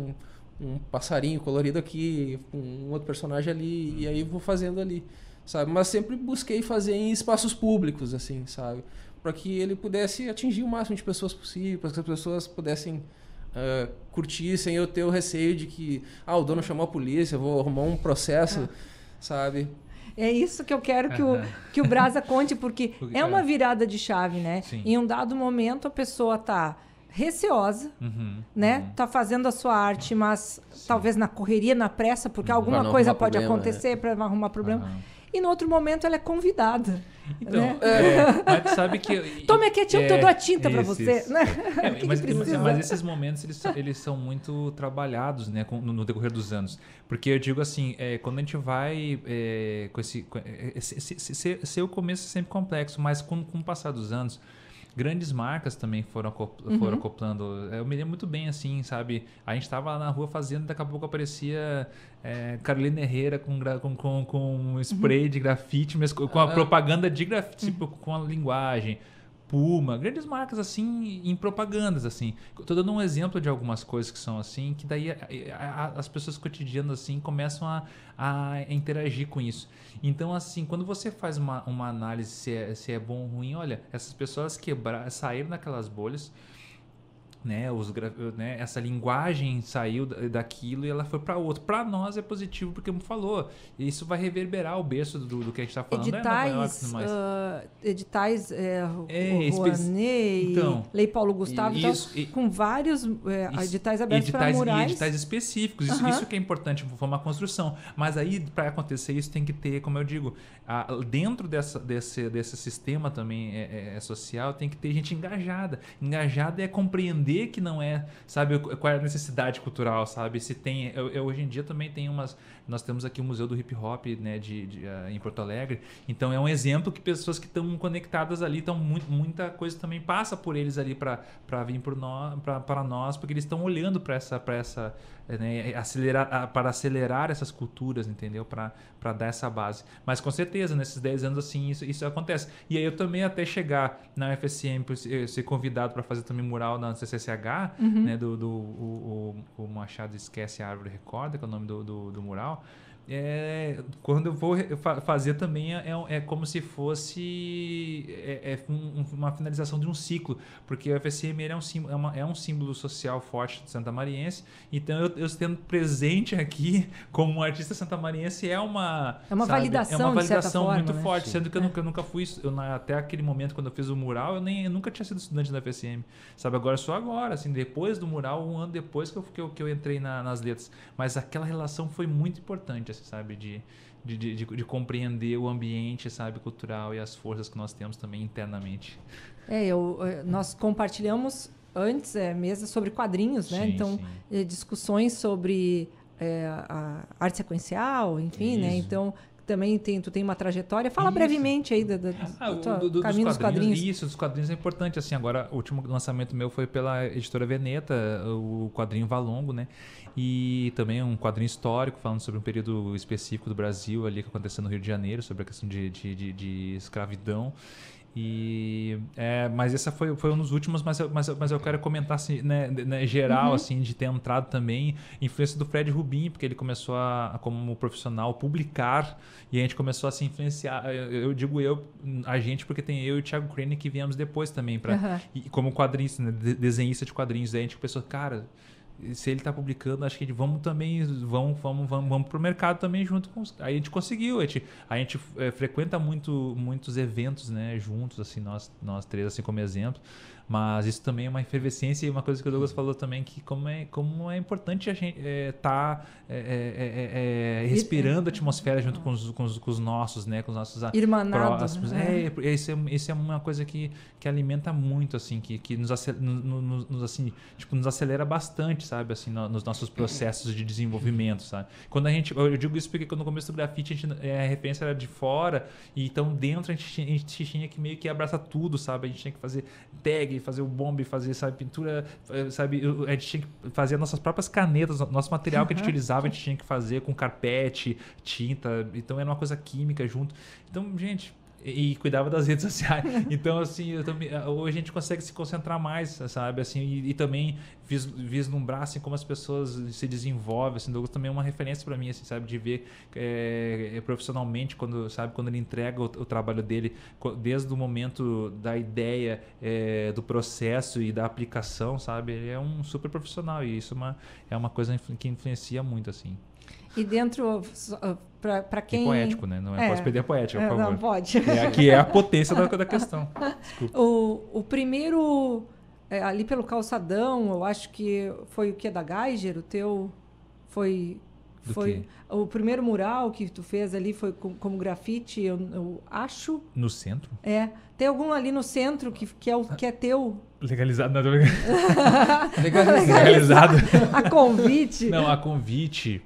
um passarinho colorido aqui, um outro personagem ali, e aí vou fazendo ali, sabe? Mas sempre busquei fazer em espaços públicos, assim, sabe? Para que ele pudesse atingir o máximo de pessoas possível, para que as pessoas pudessem curtir sem eu ter o receio de que o dono chamou a polícia, vou arrumar um processo, sabe? É isso que eu quero que o Brasa conte, porque é uma virada de chave, né? Sim. Em um dado momento a pessoa tá receosa, né? Tá fazendo a sua arte, mas talvez na correria, na pressa, porque alguma coisa pode acontecer para arrumar problema. E no outro momento ela é convidada. Então, né? mas sabe que... Tome aqui a tinta, eu dou a tinta para você. Isso. Né? Mas esses momentos, eles são muito trabalhados, né, no decorrer dos anos. Porque eu digo assim, quando a gente vai com o começo é sempre complexo, mas com o passar dos anos, grandes marcas também foram acoplando. Eu me lembro muito bem, assim, sabe? A gente estava lá na rua fazendo, daqui a pouco aparecia Carolina Herrera com spray de grafite, mas com a propaganda de grafite, tipo, com a linguagem. Puma, grandes marcas assim, em propagandas, assim. Estou dando um exemplo de algumas coisas que são assim, que daí as pessoas cotidianas assim começam a interagir com isso. Então, assim, quando você faz uma análise se é bom ou ruim, olha, essas pessoas saíram daquelas bolhas, né, essa linguagem saiu daquilo e ela foi para outro. Para nós é positivo porque, como falou, isso vai reverberar o berço do que a gente está falando. Editais, Rouanet, então, Lei Paulo Gustavo, com vários editais abertos para murais. Editais específicos, isso que é importante, foi uma construção. Mas aí, para acontecer isso, tem que ter, como eu digo, dentro desse sistema também social, tem que ter gente engajada. Engajada é compreender que não é, sabe, qual é a necessidade cultural, sabe? Se tem, hoje em dia também tem nós temos aqui o Museu do Hip Hop, né, em Porto Alegre, então é um exemplo que pessoas que estão conectadas ali, muita coisa também passa por eles ali para vir para nós, porque eles estão olhando para essa né, para acelerar essas culturas, entendeu? Para dar essa base. Mas com certeza, nesses 10 anos assim, isso acontece. E aí eu também até chegar na UFSM, ser convidado para fazer também mural na CCCH, né, o Machado Esquece a Árvore Recorda, que é o nome do mural. Quando eu vou fazer também é como se fosse uma finalização de um ciclo, porque o UFSM é um símbolo social forte de santamariense, então eu estando presente aqui como um artista santamariense é uma validação de certa forma, muito né? forte, sendo que eu nunca fui, até aquele momento quando eu fiz o mural, eu nunca tinha sido estudante da UFSM, sabe? Agora só agora, assim, depois do mural, um ano depois que eu entrei nas letras, mas aquela relação foi muito importante, sabe, de compreender o ambiente, sabe, cultural e as forças que nós temos também internamente. Nós compartilhamos antes mesas sobre quadrinhos, né? Sim, então discussões sobre a arte sequencial, enfim, né? Então também tu tem uma trajetória. Fala brevemente aí do caminho dos quadrinhos. Isso, dos quadrinhos é importante. Assim, agora, o último lançamento meu foi pela editora Veneta, o quadrinho Valongo, né? E também um quadrinho histórico, falando sobre um período específico do Brasil, ali que aconteceu no Rio de Janeiro, sobre a questão de escravidão. Mas essa foi um dos últimos, mas eu quero comentar assim, né, geral, assim, de ter entrado também influência do Fred Rubin, porque ele começou como profissional, publicar, e a gente começou a se influenciar. Eu digo a gente, porque tem eu e o Thiago Crane que viemos depois também, como quadrinista, né, desenhista de quadrinhos. Aí a gente pensou, cara, se ele está publicando, acho que vamos pro mercado também junto com os... Aí a gente conseguiu, a gente frequenta muitos eventos, né, juntos, assim, nós três, assim, como exemplo. Mas isso também é uma efervescência, e uma coisa que o Douglas falou também, que como é importante a gente estar respirando a atmosfera junto com os nossos, né, com os nossos próximos. Isso é uma coisa que alimenta muito, assim, que nos acelera bastante, sabe, assim, nos nossos processos de desenvolvimento, sabe? Eu digo isso porque no começo do grafite a referência era de fora, e então dentro a gente tinha que meio que abraçar tudo, sabe? A gente tinha que fazer tag, fazer o bombe, fazer, sabe, pintura, sabe? A gente tinha que fazer as nossas próprias canetas, nosso material que a gente utilizava, a gente tinha que fazer com carpete, tinta, então era uma coisa química junto. Então, gente... E cuidava das redes sociais. Então, assim, hoje a gente consegue se concentrar mais, sabe? Assim, e também vislumbrar, assim, como as pessoas se desenvolvem. Assim, Douglas também é uma referência para mim, assim, sabe? De ver profissionalmente, quando ele entrega o trabalho dele, desde o momento da ideia, do processo e da aplicação, sabe? Ele é um super profissional, e isso é uma coisa que influencia muito, assim. E dentro, para quem... E poético, né? Não posso perder a poética, por favor. Não pode. Que é a potência da questão. Desculpa. O primeiro, ali pelo calçadão, eu acho que foi o que da Geiger, o teu... Foi o primeiro mural que tu fez ali, foi como grafite, eu acho. No centro? Tem algum ali no centro que é teu? Legalizado, não. Legalizado. A convite. Não, a convite...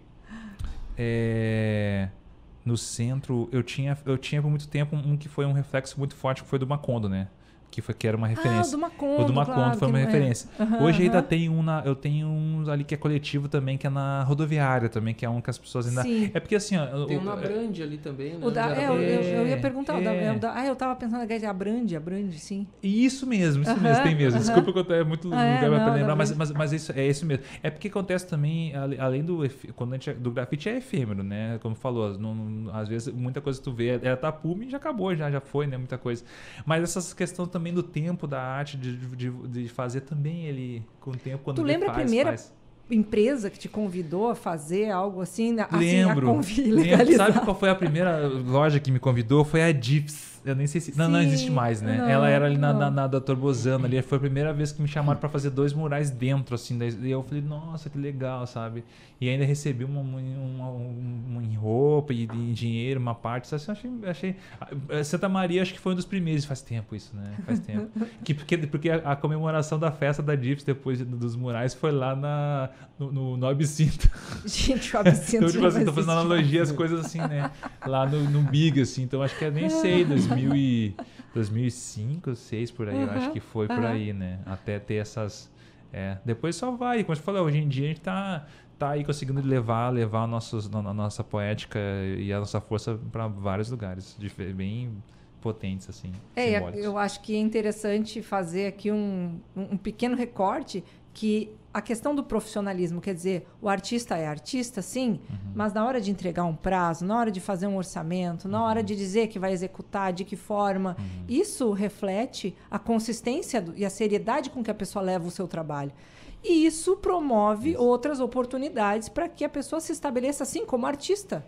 no centro, eu tinha por muito tempo um que foi um reflexo muito forte, que foi do Macondo, né? Que era uma referência. O do Macondo, claro, foi uma referência. Hoje ainda tem eu tenho um ali que é coletivo também, que é na rodoviária também, que é um que as pessoas ainda... Sim. É porque assim... Tem uma Brand ali também, né? Eu ia perguntar. Eu tava pensando a Brand, sim. Isso mesmo, tem mesmo. Desculpa que eu tô muito lugar para lembrar, mas isso mesmo. É porque acontece também, além do grafite é efêmero, né? Como falou, às vezes muita coisa que tu vê, era tapume e já acabou, já foi, né? Muita coisa. Mas essa questão também do tempo da arte, de fazer também ele com o tempo. Quando Tu ele lembra a primeira empresa que te convidou a fazer algo assim? Lembro. Sabe qual foi a primeira loja que me convidou? Foi a Gyps. Eu nem sei se... Não existe mais, né? Não, ela era ali na Dr. Bozano ali. Foi a primeira vez que me chamaram para fazer 2 murais dentro, assim. E eu falei, nossa, que legal, sabe? E ainda recebi uma em roupa e em dinheiro, uma parte. Assim, achei... Santa Maria acho que foi um dos primeiros. Faz tempo isso, né? Faz tempo. Porque a comemoração da festa da Gyps, depois dos murais, foi lá no Absinto. Gente, o Absinto. Então, tipo assim, tô fazendo analogia às coisas assim, né? Lá no Big, assim. Então, acho que nem sei, 2005, 2006, por aí. Eu acho que foi por aí, né? Até ter essas... depois só vai. Como você falou, hoje em dia a gente tá aí conseguindo levar a nossa poética e a nossa força para vários lugares bem potentes, assim. Eu acho que é interessante fazer aqui um pequeno recorte que a questão do profissionalismo, quer dizer, o artista é artista, sim, mas na hora de entregar um prazo, na hora de fazer um orçamento, na hora de dizer que vai executar, de que forma, isso reflete a consistência e a seriedade com que a pessoa leva o seu trabalho. E isso promove outras oportunidades para que a pessoa se estabeleça assim como artista,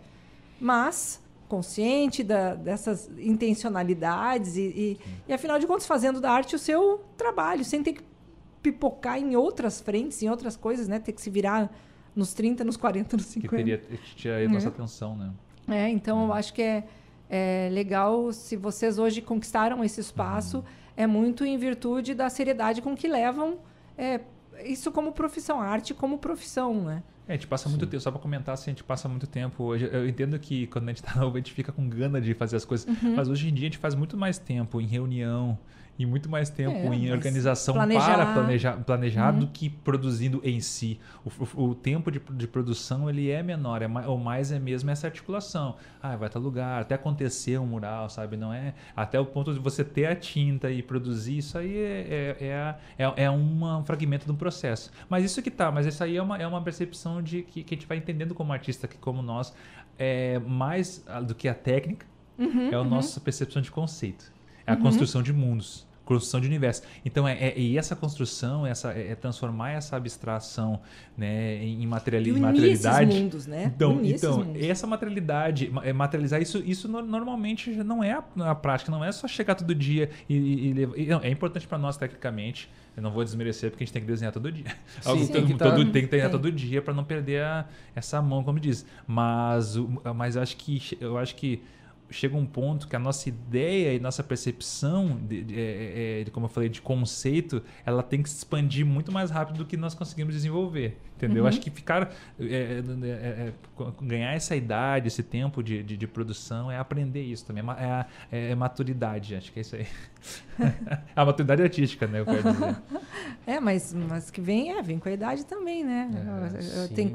mas consciente dessas intencionalidades e, afinal de contas, fazendo da arte o seu trabalho, sem ter que pipocar em outras frentes, em outras coisas, né? Ter que se virar nos 30, nos 40, nos 50. Que tiraria nossa atenção, né? Então eu acho que é legal se vocês hoje conquistaram esse espaço, é muito em virtude da seriedade com que levam isso como profissão, a arte como profissão, né? A gente passa muito tempo, só para comentar, assim, a gente passa muito tempo hoje. Eu entendo que quando a gente tá novo, a gente fica com gana de fazer as coisas, mas hoje em dia a gente faz muito mais tempo em reunião e muito mais tempo em organização para planejar do que produzindo em si. O tempo de produção ele é menor, o mais é mesmo essa articulação. Vai tal lugar, até acontecer um mural, sabe? Não é até o ponto de você ter a tinta e produzir, isso aí é um fragmento do processo. Mas isso aí é uma percepção de que a gente vai entendendo como artista, que como nós, mais do que a técnica, é a nossa percepção de conceito. É a construção de mundos. Construção de universo. Então, e essa construção, transformar essa abstração, né, em materialidade. Esses mundos, né? Então essa materialidade, materializar isso normalmente não é a prática, não é só chegar todo dia e levar. Não, é importante para nós tecnicamente. Eu não vou desmerecer porque a gente tem que desenhar todo dia. Sim, tem que desenhar todo dia para não perder essa mão, como diz. Mas eu acho que chega um ponto que a nossa ideia e nossa percepção de como eu falei, de conceito, ela tem que se expandir muito mais rápido do que nós conseguimos desenvolver, entendeu? Acho que ganhar essa idade, esse tempo de produção é aprender isso também, é maturidade, acho que é isso aí. A maturidade artística, né, eu quero dizer. Mas que vem com a idade também, né? Tem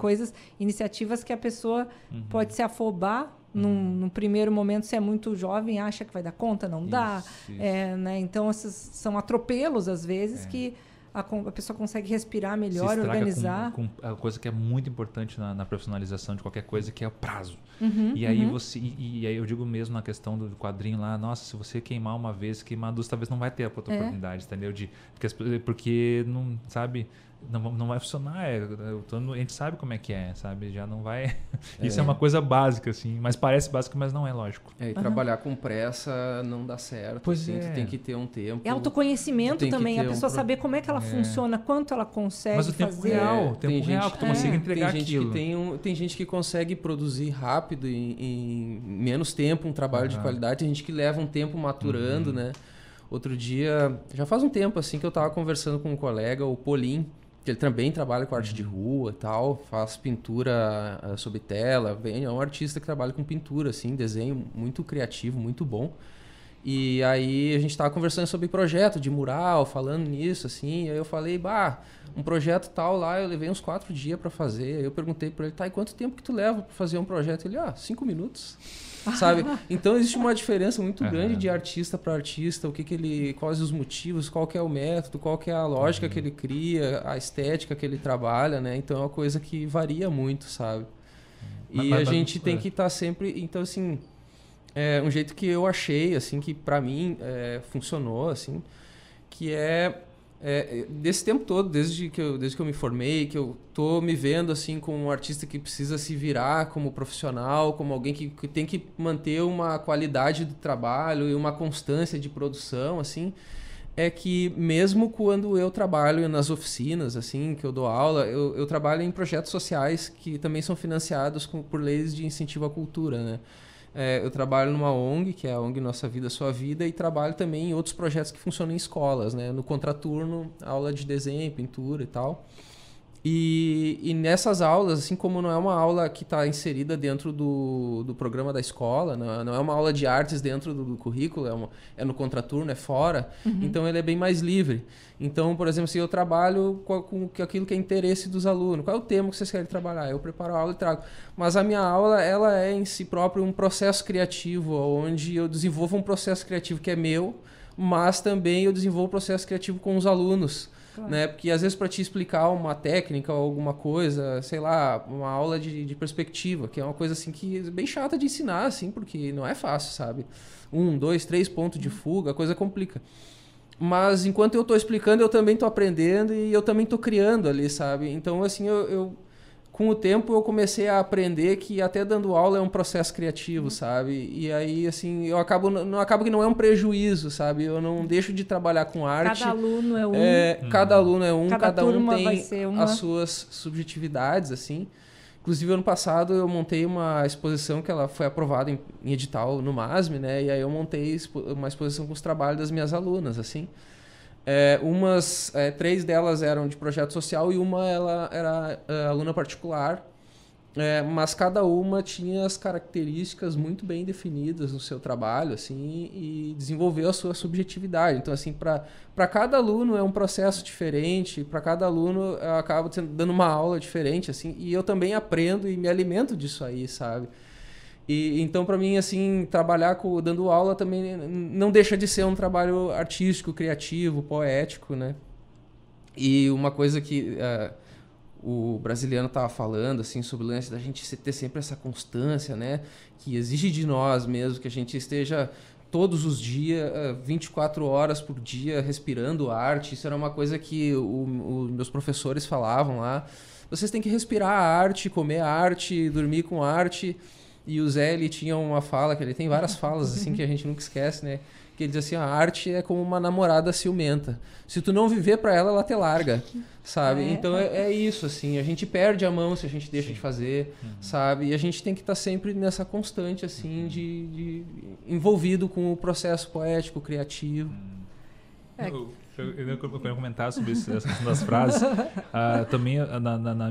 iniciativas que a pessoa pode se afobar num primeiro momento, se é muito jovem, acha que vai dar conta, não dá. Isso. Né? Então, esses são atropelos, às vezes, que a pessoa consegue respirar melhor, organizar. Com a coisa que é muito importante na profissionalização de qualquer coisa, que é o prazo. E aí e aí eu digo mesmo na questão do quadrinho lá, nossa, se você queimar uma vez, queimar duas, talvez não vai ter a outra oportunidade, entendeu? Porque não, sabe... Não vai funcionar, a gente sabe como é que sabe? Já não vai... Isso é uma coisa básica, assim, mas parece básico, mas não é, lógico. E trabalhar com pressa não dá certo. Pois assim, tu tem que ter um tempo... É autoconhecimento também, a pessoa saber como é que ela funciona, quanto ela consegue fazer. Mas o tempo real que tu consegue entregar aquilo. Tem gente que consegue produzir rápido, em menos tempo, um trabalho de qualidade. Tem gente que leva um tempo maturando, né? Outro dia, já faz um tempo assim que eu tava conversando com um colega, o Polim, que ele também trabalha com arte de rua e tal, faz pintura sob tela, é um artista que trabalha com pintura, assim, desenho muito criativo, muito bom. E aí a gente estava conversando sobre projeto de mural, falando nisso, assim, aí eu falei, um projeto tal lá, eu levei uns 4 dias para fazer. Aí eu perguntei para ele, e quanto tempo que tu leva para fazer um projeto? Ele, 5 minutos. Sabe? Então existe uma diferença muito grande de artista para artista, quais os motivos, qual que é o método, qual que é a lógica que ele cria, a estética que ele trabalha, né? Então é uma coisa que varia muito, sabe? E a gente tem que estar sempre... Então, assim, um jeito que eu achei, assim, que para mim funcionou, assim, que desse tempo todo, desde que eu me formei, que eu tô me vendo assim como um artista que precisa se virar como profissional, como alguém que tem que manter uma qualidade do trabalho e uma constância de produção, assim, é que mesmo quando eu trabalho nas oficinas, assim, que eu dou aula, eu trabalho em projetos sociais que também são financiados por leis de incentivo à cultura, né? Eu trabalho numa ONG, que é a ONG Nossa Vida, Sua Vida, e trabalho também em outros projetos que funcionam em escolas, né? No contraturno, aula de desenho, pintura e tal. E nessas aulas, assim como não é uma aula que está inserida dentro do programa da escola, não é uma aula de artes dentro do currículo, é no contraturno, é fora, então ele é bem mais livre. Então, por exemplo, se eu trabalho com aquilo que é interesse dos alunos, qual é o tema que vocês querem trabalhar? Eu preparo a aula e trago. Mas a minha aula, ela é em si própria um processo criativo, onde eu desenvolvo um processo criativo que é meu, mas também eu desenvolvo um processo criativo com os alunos. Claro. Né? Porque às vezes para te explicar uma técnica ou alguma coisa, sei lá, uma aula de perspectiva, que é uma coisa assim que é bem chata de ensinar, assim, porque não é fácil, sabe? 1, 2, 3 pontos de fuga, a coisa complica. Mas enquanto eu estou explicando, eu também estou aprendendo e eu também estou criando ali, sabe? Então, assim, com o tempo eu comecei a aprender que até dando aula é um processo criativo, sabe? E aí, assim, eu acabo que não é um prejuízo, sabe? Eu não deixo de trabalhar com arte. Cada aluno é um. Cada aluno é um, cada um tem vai ser as suas subjetividades, assim. Inclusive, ano passado eu montei uma exposição que ela foi aprovada em edital no MASM, né? E aí eu montei uma exposição com os trabalhos das minhas alunas, assim. 3 delas eram de projeto social e uma ela era aluna particular, mas cada uma tinha as características muito bem definidas no seu trabalho, assim, e desenvolveu a sua subjetividade. Então, assim, para cada aluno é um processo diferente, para cada aluno eu acabo dando uma aula diferente, assim, e eu também aprendo e me alimento disso aí, sabe? E então, para mim, assim, trabalhar dando aula também não deixa de ser um trabalho artístico, criativo, poético, né? E uma coisa que o brasiliano estava falando, assim, sobre o lance da gente ter sempre essa constância, né? Que exige de nós mesmo que a gente esteja todos os dias, 24 horas por dia, respirando arte. Isso era uma coisa que os meus professores falavam lá. Vocês têm que respirar a arte, comer a arte, dormir com arte. E o Zé, ele tinha uma fala, que ele tem várias falas assim que a gente nunca esquece, né? Que ele diz assim, a arte é como uma namorada ciumenta. Se tu não viver pra ela, ela te larga, sabe? Então é isso, assim, a gente perde a mão se a gente deixa de fazer, sabe? E a gente tem que estar sempre nessa constante, assim, de envolvido com o processo poético, criativo. Eu quero comentar sobre essa questão das frases. Também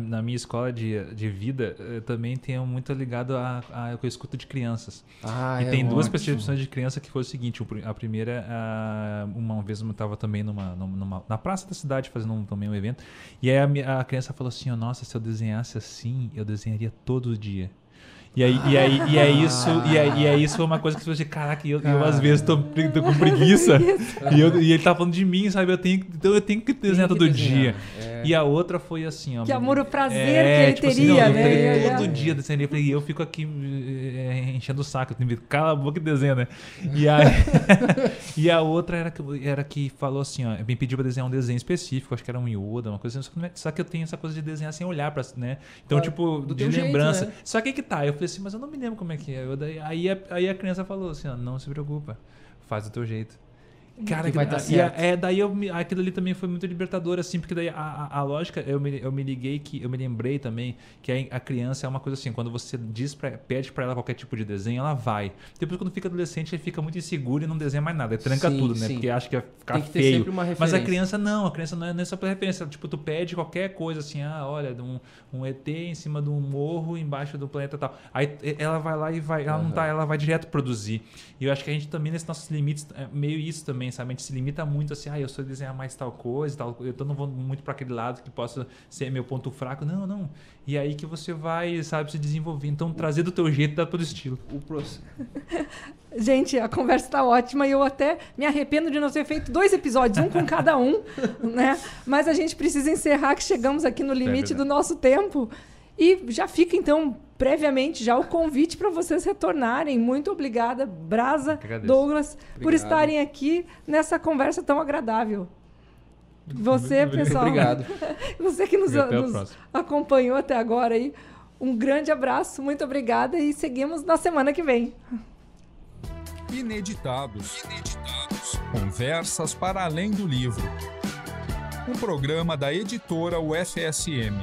na minha escola de vida, também tenho muito ligado a que eu escuto de crianças. E tem duas percepções de criança que foi o seguinte. A primeira, uma vez eu estava também na praça da cidade fazendo também um evento. E aí a criança falou assim, nossa, se eu desenhasse assim, eu desenharia todo dia. E isso foi uma coisa que você assim, caraca, eu às vezes tô com preguiça e ele tá falando de mim, sabe? Eu tenho que desenhar todo dia. E a outra foi assim, ó. Que amor, o prazer que ele tipo teria, assim, né? Todo dia desenhando. E eu fico aqui enchendo o saco, cala a boca e desenha, né? E a outra era que falou assim, ó, me pediu pra desenhar um desenho específico, acho que era um Yoda, uma coisa assim, só que eu tenho essa coisa de desenhar sem olhar, né? Então, tipo, de lembrança. Jeito, né? Só que tá, eu falei assim, mas eu não me lembro como é que é. Aí a criança falou assim, ó, não se preocupa, faz do teu jeito. Cara, vai dar certo. Daí aquilo ali também foi muito libertador, assim, porque daí a lógica, eu me lembrei também que a criança é uma coisa assim, quando você pede pra ela qualquer tipo de desenho, ela vai. Depois, quando fica adolescente, ele fica muito inseguro e não desenha mais nada, ele tranca tudo, né? Porque acha que vai ficar tem que ter feio. sempre uma referência. Mas a criança não é só pra referência. Tipo, tu pede qualquer coisa assim, olha, um ET em cima de um morro embaixo do planeta e tal. Aí ela vai lá e vai, ela não tá, ela vai direto produzir. E eu acho que a gente também, nesses nossos limites, é meio isso também, sabe? A gente se limita muito assim, eu sou desenhar mais tal coisa, eu não vou muito para aquele lado que possa ser meu ponto fraco. Não. E aí que você vai, sabe, se desenvolver. Então, trazer do teu jeito, dá todo estilo. Gente, a conversa está ótima e eu até me arrependo de não ter feito 2 episódios, um com cada um, né? Mas a gente precisa encerrar, que chegamos aqui no limite do nosso tempo. E já fica, então, previamente já o convite para vocês retornarem. Muito obrigada, Brasa, Douglas, por Obrigado. estarem aqui nessa conversa tão agradável. Você, pessoal. Obrigado. Você que nos Até o próximo. acompanhou até agora aí. Um grande abraço, muito obrigada e seguimos na semana que vem. Ineditados. Conversas para além do livro. Um programa da editora UFSM.